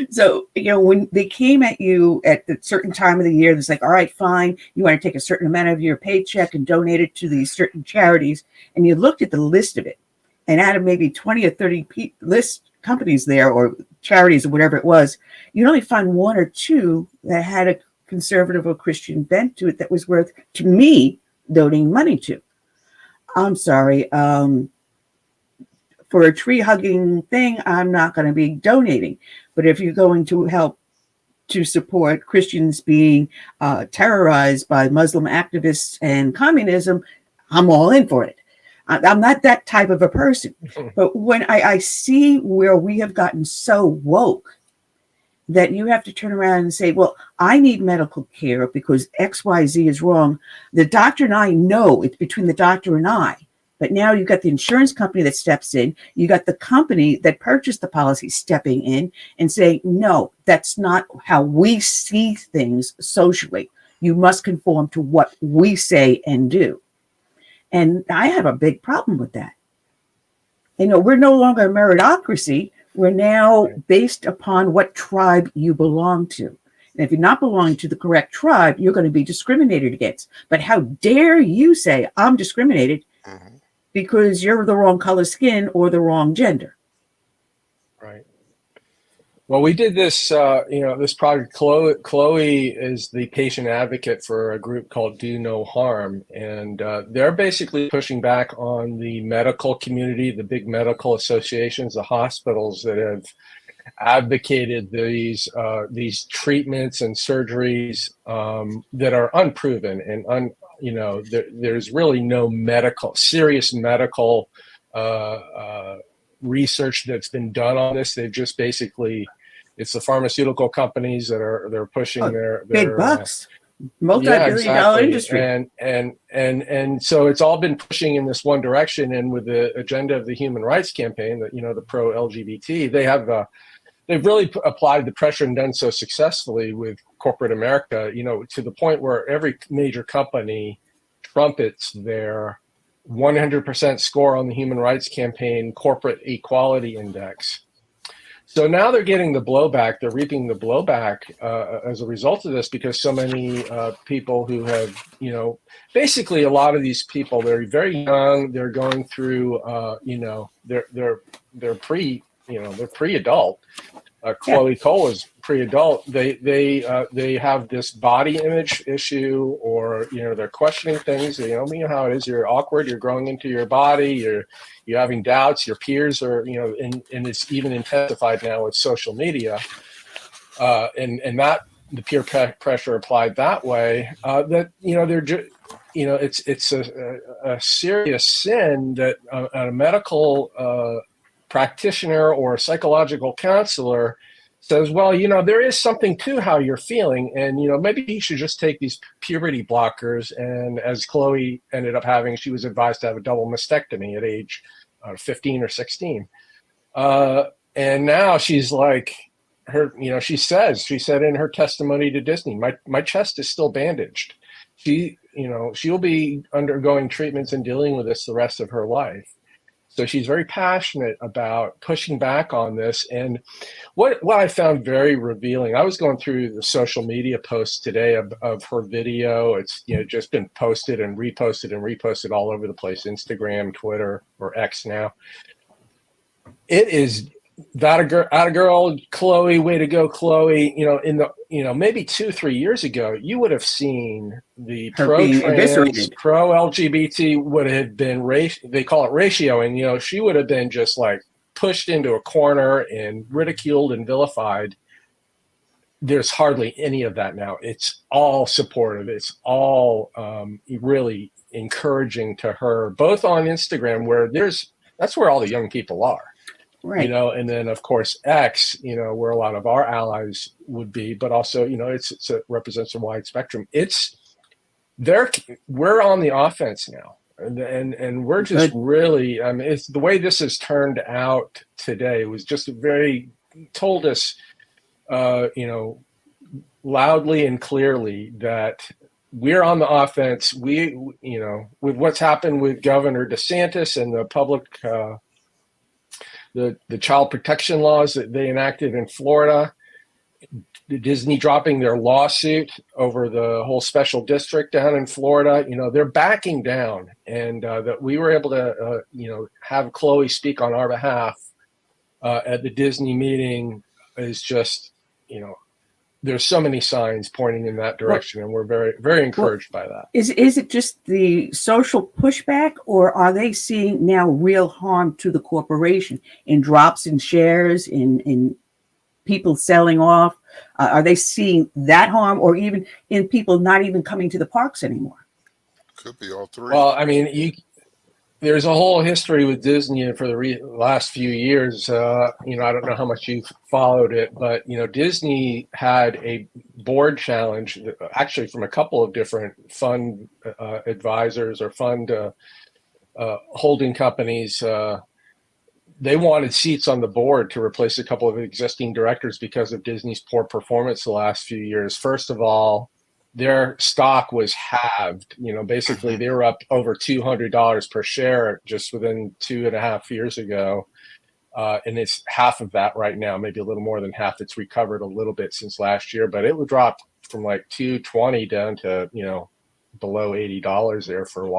So, when they came at you at a certain time of the year, it's like, all right, fine. You want to take a certain amount of your paycheck and donate it to these certain charities. And you looked at the list of it, and out of maybe 20 or 30 list companies there, or charities or whatever it was, you'd only find one or two that had a conservative or Christian bent to it that was worth, to me, donating money to. I'm sorry. For a tree hugging thing, I'm not going to be donating. But if you're going to help to support Christians being terrorized by Muslim activists and communism, I'm all in for it. I'm not that type of a person. But when I see where we have gotten so woke that you have to turn around and say, well, I need medical care because XYZ is wrong. The doctor and I know it's between the doctor and I. But now you've got the insurance company that steps in. You got the company that purchased the policy stepping in and saying, no, that's not how we see things socially. You must conform to what we say and do. And I have a big problem with that. We're no longer a meritocracy. We're now based upon what tribe you belong to. And if you're not belonging to the correct tribe, you're going to be discriminated against. But how dare you say I'm discriminated because you're the wrong color skin or the wrong gender? Right. Well, we did this, this project. Chloe is the patient advocate for a group called Do No Harm. And they're basically pushing back on the medical community, the big medical associations, the hospitals that have advocated these treatments and surgeries that are unproven and there's really no serious medical research that's been done on this. They've just basically, it's the pharmaceutical companies that they're pushing their big bucks, multi-billion-dollar industry, and so it's all been pushing in this one direction. And with the agenda of the Human Rights Campaign, that the pro-LGBT, they've really applied the pressure and done so successfully with corporate America, to the point where every major company trumpets their 100% score on the Human Rights Campaign Corporate Equality Index. So now they're getting the blowback. They're reaping the blowback as a result of this, because so many people who have, basically a lot of these people, they're very young. They're going through, they're pre-adult. Chloe Cole is pre-adult. They have this body image issue, or they're questioning things. You know how it is. You're awkward. You're growing into your body. You're having doubts. Your peers are and it's even intensified now with social media, and that the peer pressure applied that way. That they're it's a serious sin that a medical practitioner or a psychological counselor says, well, there is something to how you're feeling, and maybe you should just take these puberty blockers. And as Chloe ended up having, she was advised to have a double mastectomy at age 15 or 16, and now she's like, she said in her testimony to Disney, my chest is still bandaged. She'll be undergoing treatments and dealing with this the rest of her life. So she's very passionate about pushing back on this. And what I found very revealing, I was going through the social media posts today of her video. It's just been posted and reposted all over the place, Instagram, Twitter, or X now. It is that a girl, Chloe, way to go, Chloe. Maybe 2-3 years ago, you would have seen the pro-trans, pro-LGBT would have been they call it ratioing. She would have been just like pushed into a corner and ridiculed and vilified. There's hardly any of that now. It's all supportive. It's all really encouraging to her, both on Instagram, where that's where all the young people are. Right. And then of course X, where a lot of our allies would be, but also, it represents a wide spectrum. We're on the offense now, and we're just really, it's the way this has turned out today was just told us, loudly and clearly that we're on the offense. With what's happened with Governor DeSantis and the public, the child protection laws that they enacted in Florida, Disney dropping their lawsuit over the whole special district down in Florida, they're backing down, and that we were able to, have Chloe speak on our behalf at the Disney meeting is just, there's so many signs pointing in that direction, and we're very, very encouraged by that. Is it just the social pushback, or are they seeing now real harm to the corporation in drops in shares, in people selling off? Are they seeing that harm, or even in people not even coming to the parks anymore? Could be all three. Well, there's a whole history with Disney for the last few years. I don't know how much you've followed it, but Disney had a board challenge, actually from a couple of different fund advisors or fund holding companies. They wanted seats on the board to replace a couple of existing directors because of Disney's poor performance the last few years. First of all, their stock was halved. Basically they were up over $200 per share just within 2.5 years ago. And it's half of that right now, maybe a little more than half. It's recovered a little bit since last year, but it would drop from like $220 down to, below $80 there for a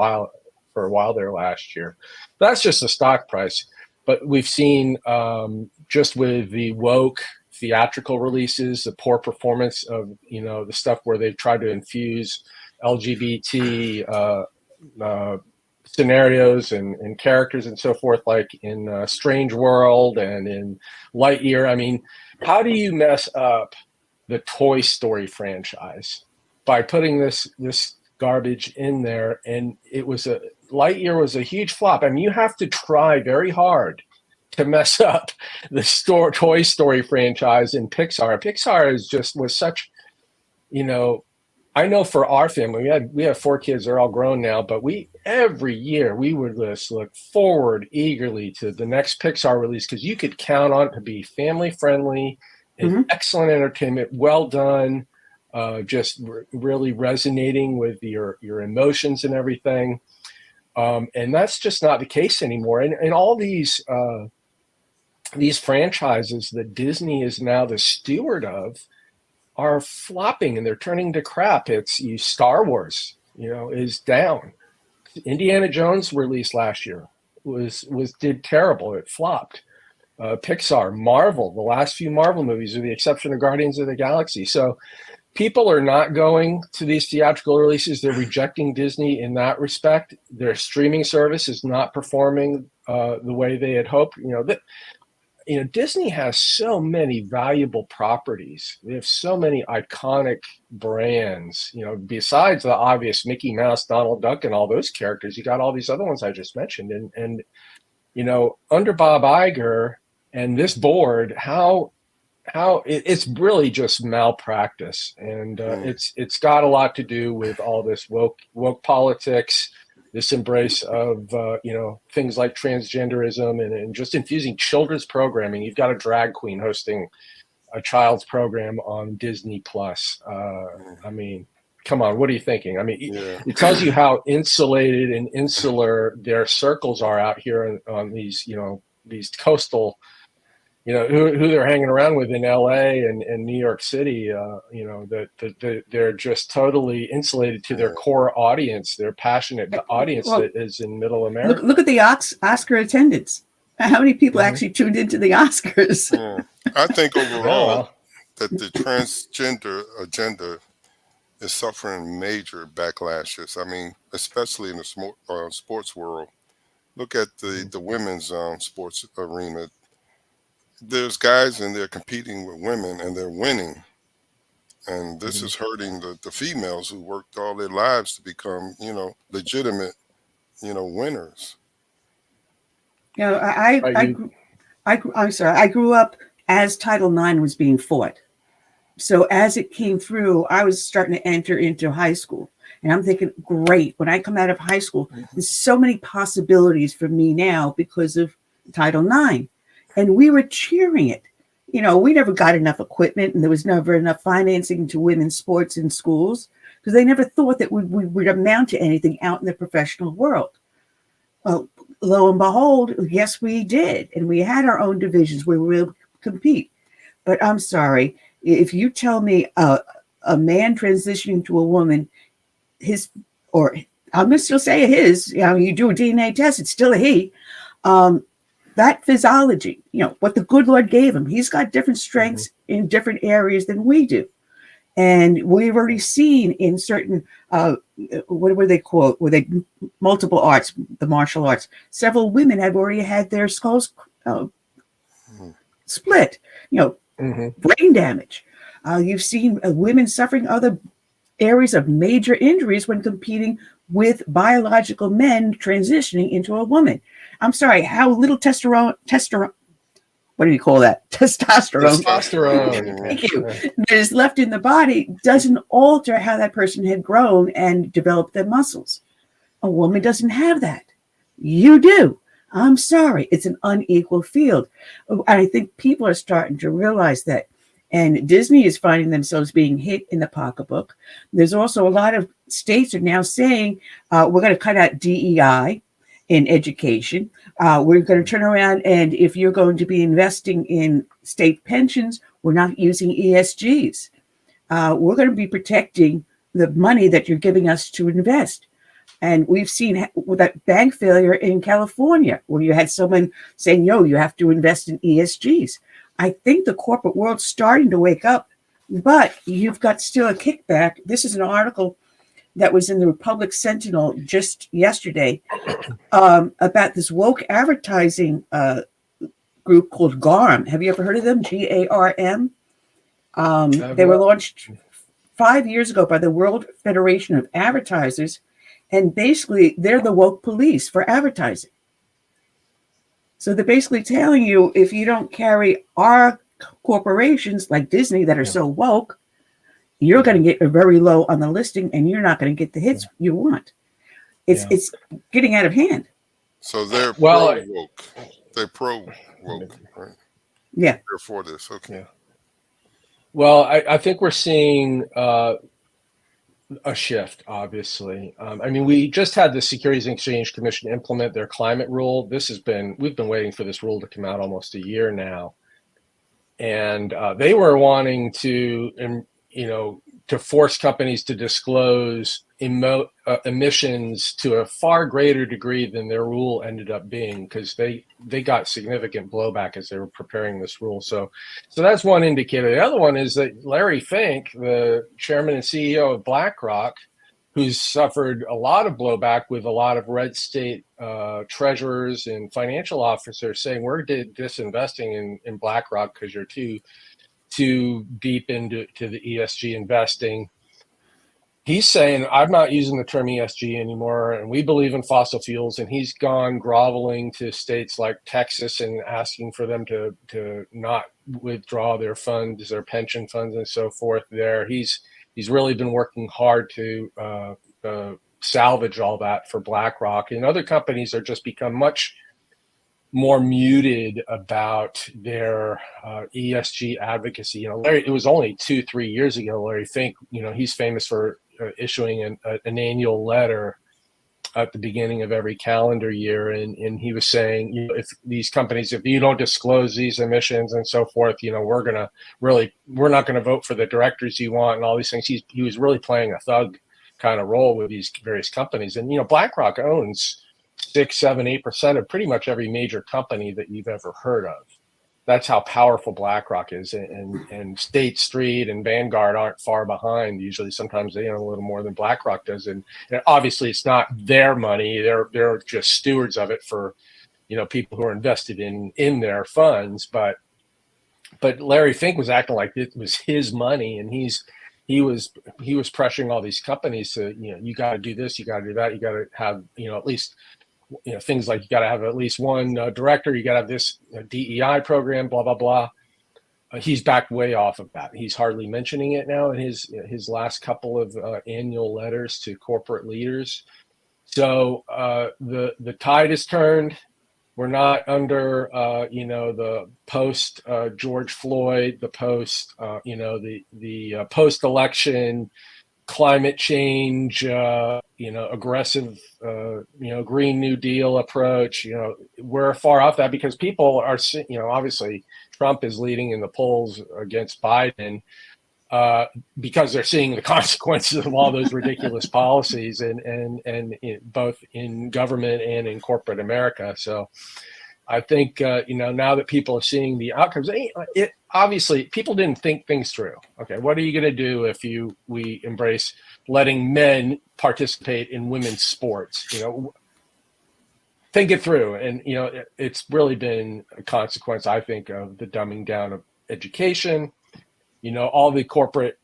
while there last year. That's just the stock price. But we've seen just with the woke theatrical releases, the poor performance of, the stuff where they've tried to infuse LGBT scenarios and characters and so forth, like in Strange World and in Lightyear. How do you mess up the Toy Story franchise by putting this garbage in there? And Lightyear was a huge flop. You have to try very hard to mess up the Toy Story franchise in Pixar. Pixar was such, I know for our family, we have 4 kids, they're all grown now, but every year we would just look forward eagerly to the next Pixar release, because you could count on it to be family friendly and excellent entertainment, well done, just really resonating with your emotions and everything. And that's just not the case anymore. And all these these franchises that Disney is now the steward of are flopping and they're turning to crap. It's Star Wars, is down. Indiana Jones released last year did terrible. It flopped. Pixar, Marvel, the last few Marvel movies, with the exception of Guardians of the Galaxy. So people are not going to these theatrical releases. They're rejecting Disney in that respect. Their streaming service is not performing the way they had hoped. Disney has so many valuable properties. They have so many iconic brands, besides the obvious Mickey Mouse, Donald Duck, and all those characters. You got all these other ones I just mentioned. And under Bob Iger and this board, how it's really just malpractice. And it's got a lot to do with all this woke politics, this embrace of things like transgenderism and just infusing children's programming. You've got a drag queen hosting a child's program on Disney Plus. I mean, come on, what are you thinking? I mean, it tells you how insulated and insular their circles are out here on these these coastal, who they're hanging around with in LA and New York City, that they're just totally insulated to their core audience, their passionate audience that is in middle America. Look at the Oscar attendance. How many people actually tuned into the Oscars? I think overall that the transgender agenda is suffering major backlashes. I mean, especially in the sports world. Look at the women's sports arena. There's guys in there competing with women and they're winning. And this is hurting the females who worked all their lives to become, legitimate, winners. I'm sorry. I grew up as Title IX was being fought. So as it came through, I was starting to enter into high school. And I'm thinking, great, when I come out of high school, there's so many possibilities for me now because of Title IX. And we were cheering it. We never got enough equipment and there was never enough financing to women's sports in schools because they never thought that we would amount to anything out in the professional world. Well, lo and behold, yes, we did. And we had our own divisions where we would compete. But I'm sorry, if you tell me a man transitioning to a woman, I'm going to still say his, you do a DNA test, it's still a he. That physiology, what the good Lord gave him, he's got different strengths in different areas than we do. And we've already seen in certain, what were they called? Were they multiple arts, the martial arts? Several women have already had their skulls split, brain damage. You've seen women suffering other areas of major injuries when competing with biological men transitioning into a woman. I'm sorry, how little testosterone, what do you call that? Testosterone. Thank you. That is left in the body doesn't alter how that person had grown and developed their muscles. A woman doesn't have that. You do. I'm sorry. It's an unequal field. And I think people are starting to realize that. And Disney is finding themselves being hit in the pocketbook. There's also a lot of states are now saying, we're going to cut out DEI in education. We're going to turn around and if you're going to be investing in state pensions, we're not using ESGs. We're going to be protecting the money that you're giving us to invest. And we've seen that bank failure in California where you had someone saying, you have to invest in ESGs. I think the corporate world's starting to wake up, but you've got still a kickback. This is an article that was in the Republic Sentinel just yesterday about this woke advertising group called GARM. Have you ever heard of them? GARM. They were launched 5 years ago by the World Federation of Advertisers, and basically they're the woke police for advertising. So they're basically telling you if you don't carry our corporations like Disney that are so woke, you're going to get a very low on the listing and you're not going to get the hits you want. It's getting out of hand. So they're pro-woke. They're pro-woke, right? Yeah. They're for this. Okay. Yeah. Well, I think we're seeing a shift, obviously. I mean, we just had the Securities and Exchange Commission implement their climate rule. We've been waiting for this rule to come out almost a year now. And they were wanting to, to force companies to disclose emissions to a far greater degree than their rule ended up being, because they got significant blowback as they were preparing this rule. So that's one indicator. The other one is that Larry Fink, the chairman and CEO of BlackRock, who's suffered a lot of blowback with a lot of red state treasurers and financial officers saying, we're disinvesting in BlackRock because you're too deep into the ESG investing. He's saying, I'm not using the term ESG anymore, and we believe in fossil fuels. And he's gone groveling to states like Texas and asking for them to not withdraw their funds, their pension funds and so forth there. He's really been working hard to salvage all that for BlackRock. And other companies are just become much more muted about their ESG advocacy. Larry, it was only 2-3 years ago, Larry Fink, he's famous for issuing an annual letter at the beginning of every calendar year. And he was saying, if these companies, if you don't disclose these emissions and so forth, we're not going to vote for the directors you want and all these things. He was really playing a thug kind of role with these various companies. And, BlackRock owns 6-8% of pretty much every major company that you've ever heard of. That's how powerful BlackRock is, and State Street and Vanguard aren't far behind. Usually, sometimes they own a little more than BlackRock does, and obviously, it's not their money. They're just stewards of it for, people who are invested in their funds. But Larry Fink was acting like it was his money, and he was pressuring all these companies to, you got to do this, you got to do that, you got to have, at least. Things like you got to have at least one director, you got to have this DEI program, blah, blah, blah. He's backed way off of that. He's hardly mentioning it now in his last couple of annual letters to corporate leaders. So the tide has turned. We're not under, the post George Floyd, the post, the post-election climate change, aggressive, Green New Deal approach. We're far off that because people are, obviously Trump is leading in the polls against Biden because they're seeing the consequences of all those ridiculous policies and both in government and in corporate America. So I think, now that people are seeing the outcomes, obviously people didn't think things through. Okay, what are you going to do if we embrace letting men participate in women's sports? Think it through. And, it's really been a consequence, I think, of the dumbing down of education. All the corporate,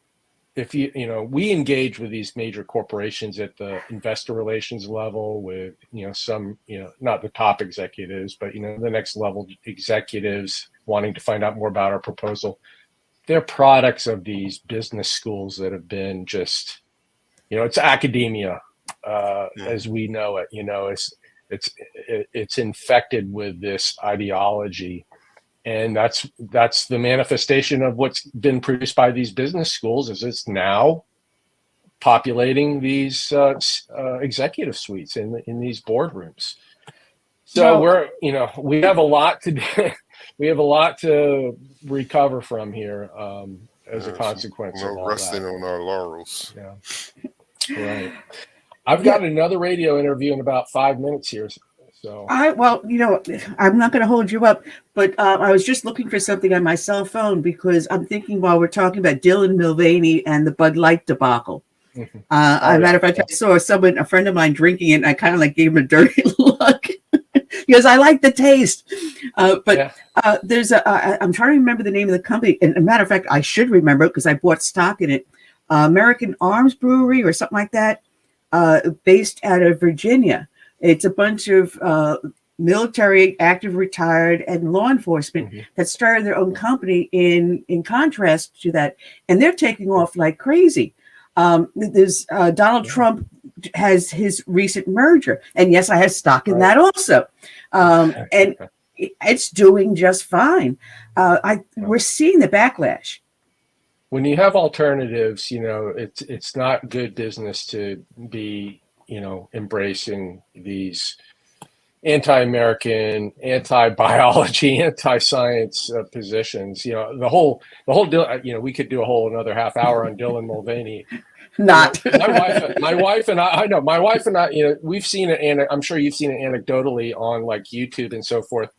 we engage with these major corporations at the investor relations level with, some, not the top executives, but, the next level executives wanting to find out more about our proposal. They're products of these business schools that have been just, it's academia as we know it, it's infected with this ideology. And that's the manifestation of what's been produced by these business schools, is it's now populating these executive suites in these boardrooms. So we have a lot to do. We have a lot to recover from here as a consequence of all resting that. on our laurels. Yeah, right. I've got another radio interview in about 5 minutes here. So I'm not going to hold you up, but I was just looking for something on my cell phone because I'm thinking while we're talking about Dylan Mulvaney and the Bud Light debacle. Matter of fact, I saw a friend of mine drinking it, and I kind of gave him a dirty look because I like the taste. There's I'm trying to remember the name of the company. And a matter of fact, I should remember it because I bought stock in it. American Arms Brewery or something like that, based out of Virginia. It's a bunch of military, active, retired, and law enforcement that started their own company in contrast to that. And they're taking off like crazy. There's Donald Trump has his recent merger. And yes, I have stock in that also. And it's doing just fine. We're seeing the backlash. when you have alternatives, it's not good business to be, embracing these anti-American, anti-biology, anti-science positions. The whole deal. We could do a whole another half hour on Dylan Mulvaney. Not my wife and I, we've seen it, and I'm sure you've seen it anecdotally on like YouTube and so forth.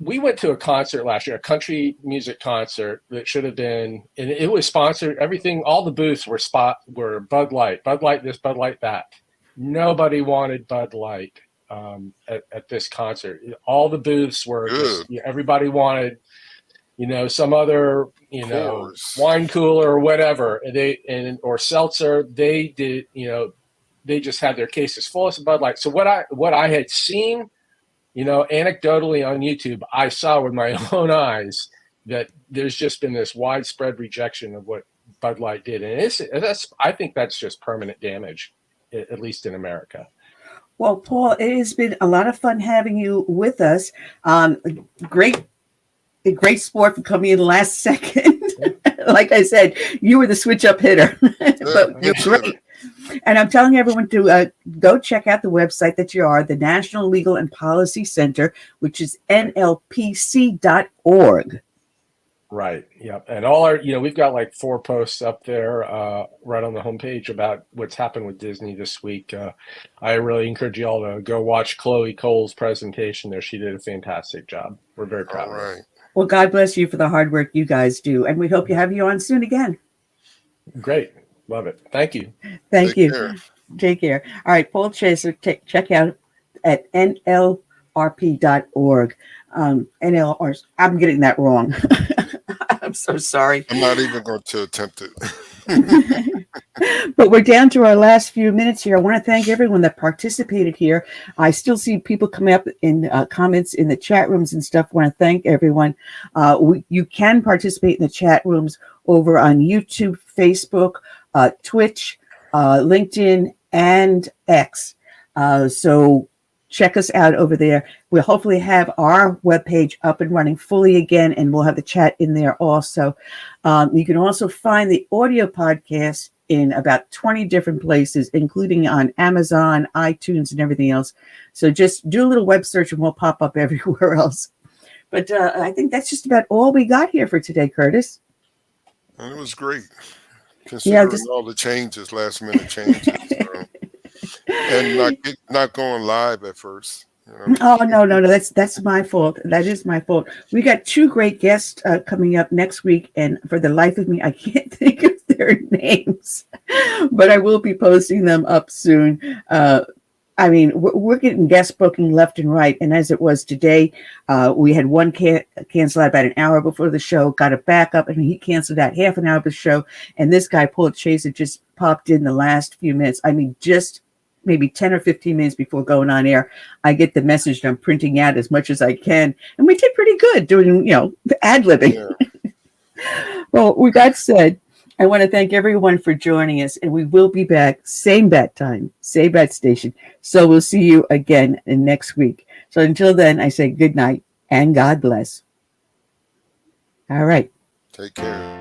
We went to a concert last year, a country music concert that should have been, and it was sponsored. Everything, all the booths were Bud Light this, Bud Light that. Nobody wanted Bud Light at this concert. All the booths were just, everybody wanted, some other, wine cooler or whatever, or seltzer. They did, they just had their cases full of Bud Light. So what I had seen, anecdotally on YouTube, I saw with my own eyes that there's just been this widespread rejection of what Bud Light did, and I think that's just permanent damage, at least in America. Well, Paul, it has been a lot of fun having you with us. Great sport for coming in last second. Like I said, you were the switch-up hitter, but you're great. And I'm telling everyone to go check out the website that you are, the National Legal and Policy Center, which is nlpc.org. Right. Yep. And all our, we've got like 4 posts up there right on the homepage about what's happened with Disney this week. I really encourage you all to go watch Chloe Cole's presentation there. She did a fantastic job. We're very proud of her. Well, God bless you for the hard work you guys do. And we hope you have you on soon again. Great. Love it. Thank you. Thank you. Take care. All right. Paul Chaser, check out at nlrp.org. NLR. I'm getting that wrong. I'm so sorry. I'm not even going to attempt it. But we're down to our last few minutes here. I want to thank everyone that participated here. I still see people coming up in comments in the chat rooms and stuff. I want to thank everyone. You can participate in the chat rooms over on YouTube, Facebook, Twitch, LinkedIn, and X. So check us out over there. We'll hopefully have our webpage up and running fully again, and we'll have the chat in there also. You can also find the audio podcast in about 20 different places, including on Amazon, iTunes, and everything else. So just do a little web search and we'll pop up everywhere else. But I think that's just about all we got here for today, Curtis. And it was great, considering all the changes, last minute changes. And not going live at first. Oh, no. That's my fault. That is my fault. We got 2 great guests coming up next week. And for the life of me, I can't think of their names. But I will be posting them up soon. We're getting guest booking left and right. And as it was today, we had one cancel out about an hour before the show, got a backup, and he canceled out half an hour of the show. And this guy, Paul Chaser, just popped in the last few minutes. Just maybe 10 or 15 minutes before going on air, I get the message and I'm printing out as much as I can. And we did pretty good doing, ad-libbing. Yeah. Well, with that said, I want to thank everyone for joining us, and we will be back, same bat time, same bat station. So we'll see you again next week. So until then, I say good night and God bless. All right. Take care.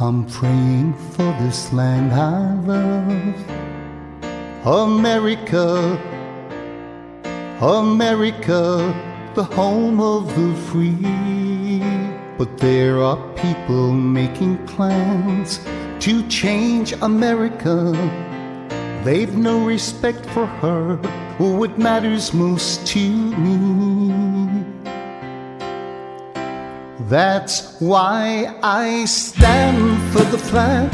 I'm praying for this land I love, America, America, the home of the free. But there are people making plans to change America. They've no respect for her or what matters most to me. That's why I stand for the flag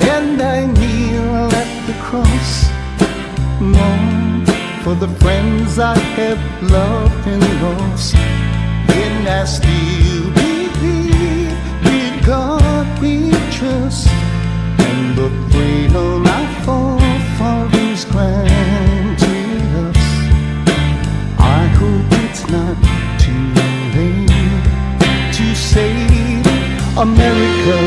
and I kneel at the cross, mourn for the friends I have loved and lost. And I still believe with God we trust, and the freedom our forefathers granted us. I hope it's not too late to save America.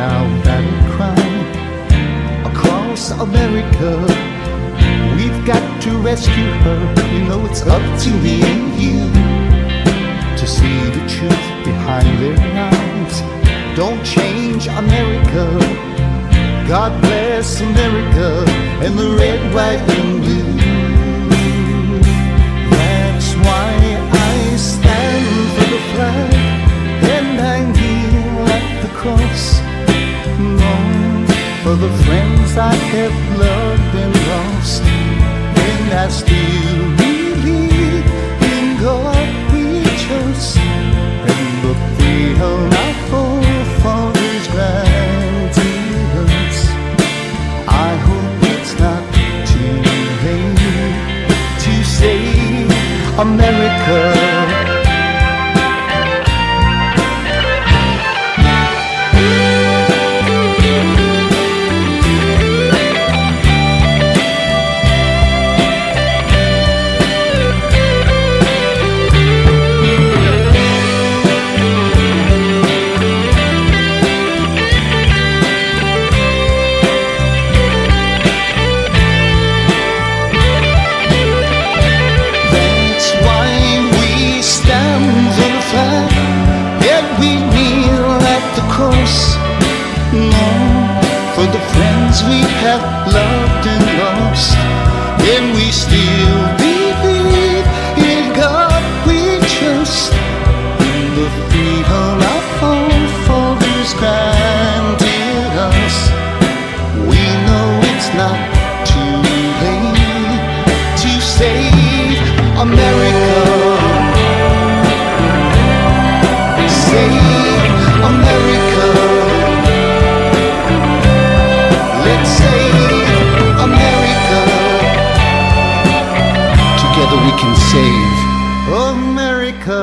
our battle cry. Across America, we've got to rescue her. You know it's up to me and you to see the truth behind their lies. Don't change America. God bless America and the red, white, and blue. That's why I stand for the flag and I'm here at the cross. Long for the friends I have loved and lost. And I still believe in God we trust. And the freedom our forefathers granted us. I hope it's not too late to save America. For the friends we have loved and lost, and we still believe in God we trust. In the freedom our forefathers granted us, we know it's not too late to save America. Save America. Let's save America. Together we can save America.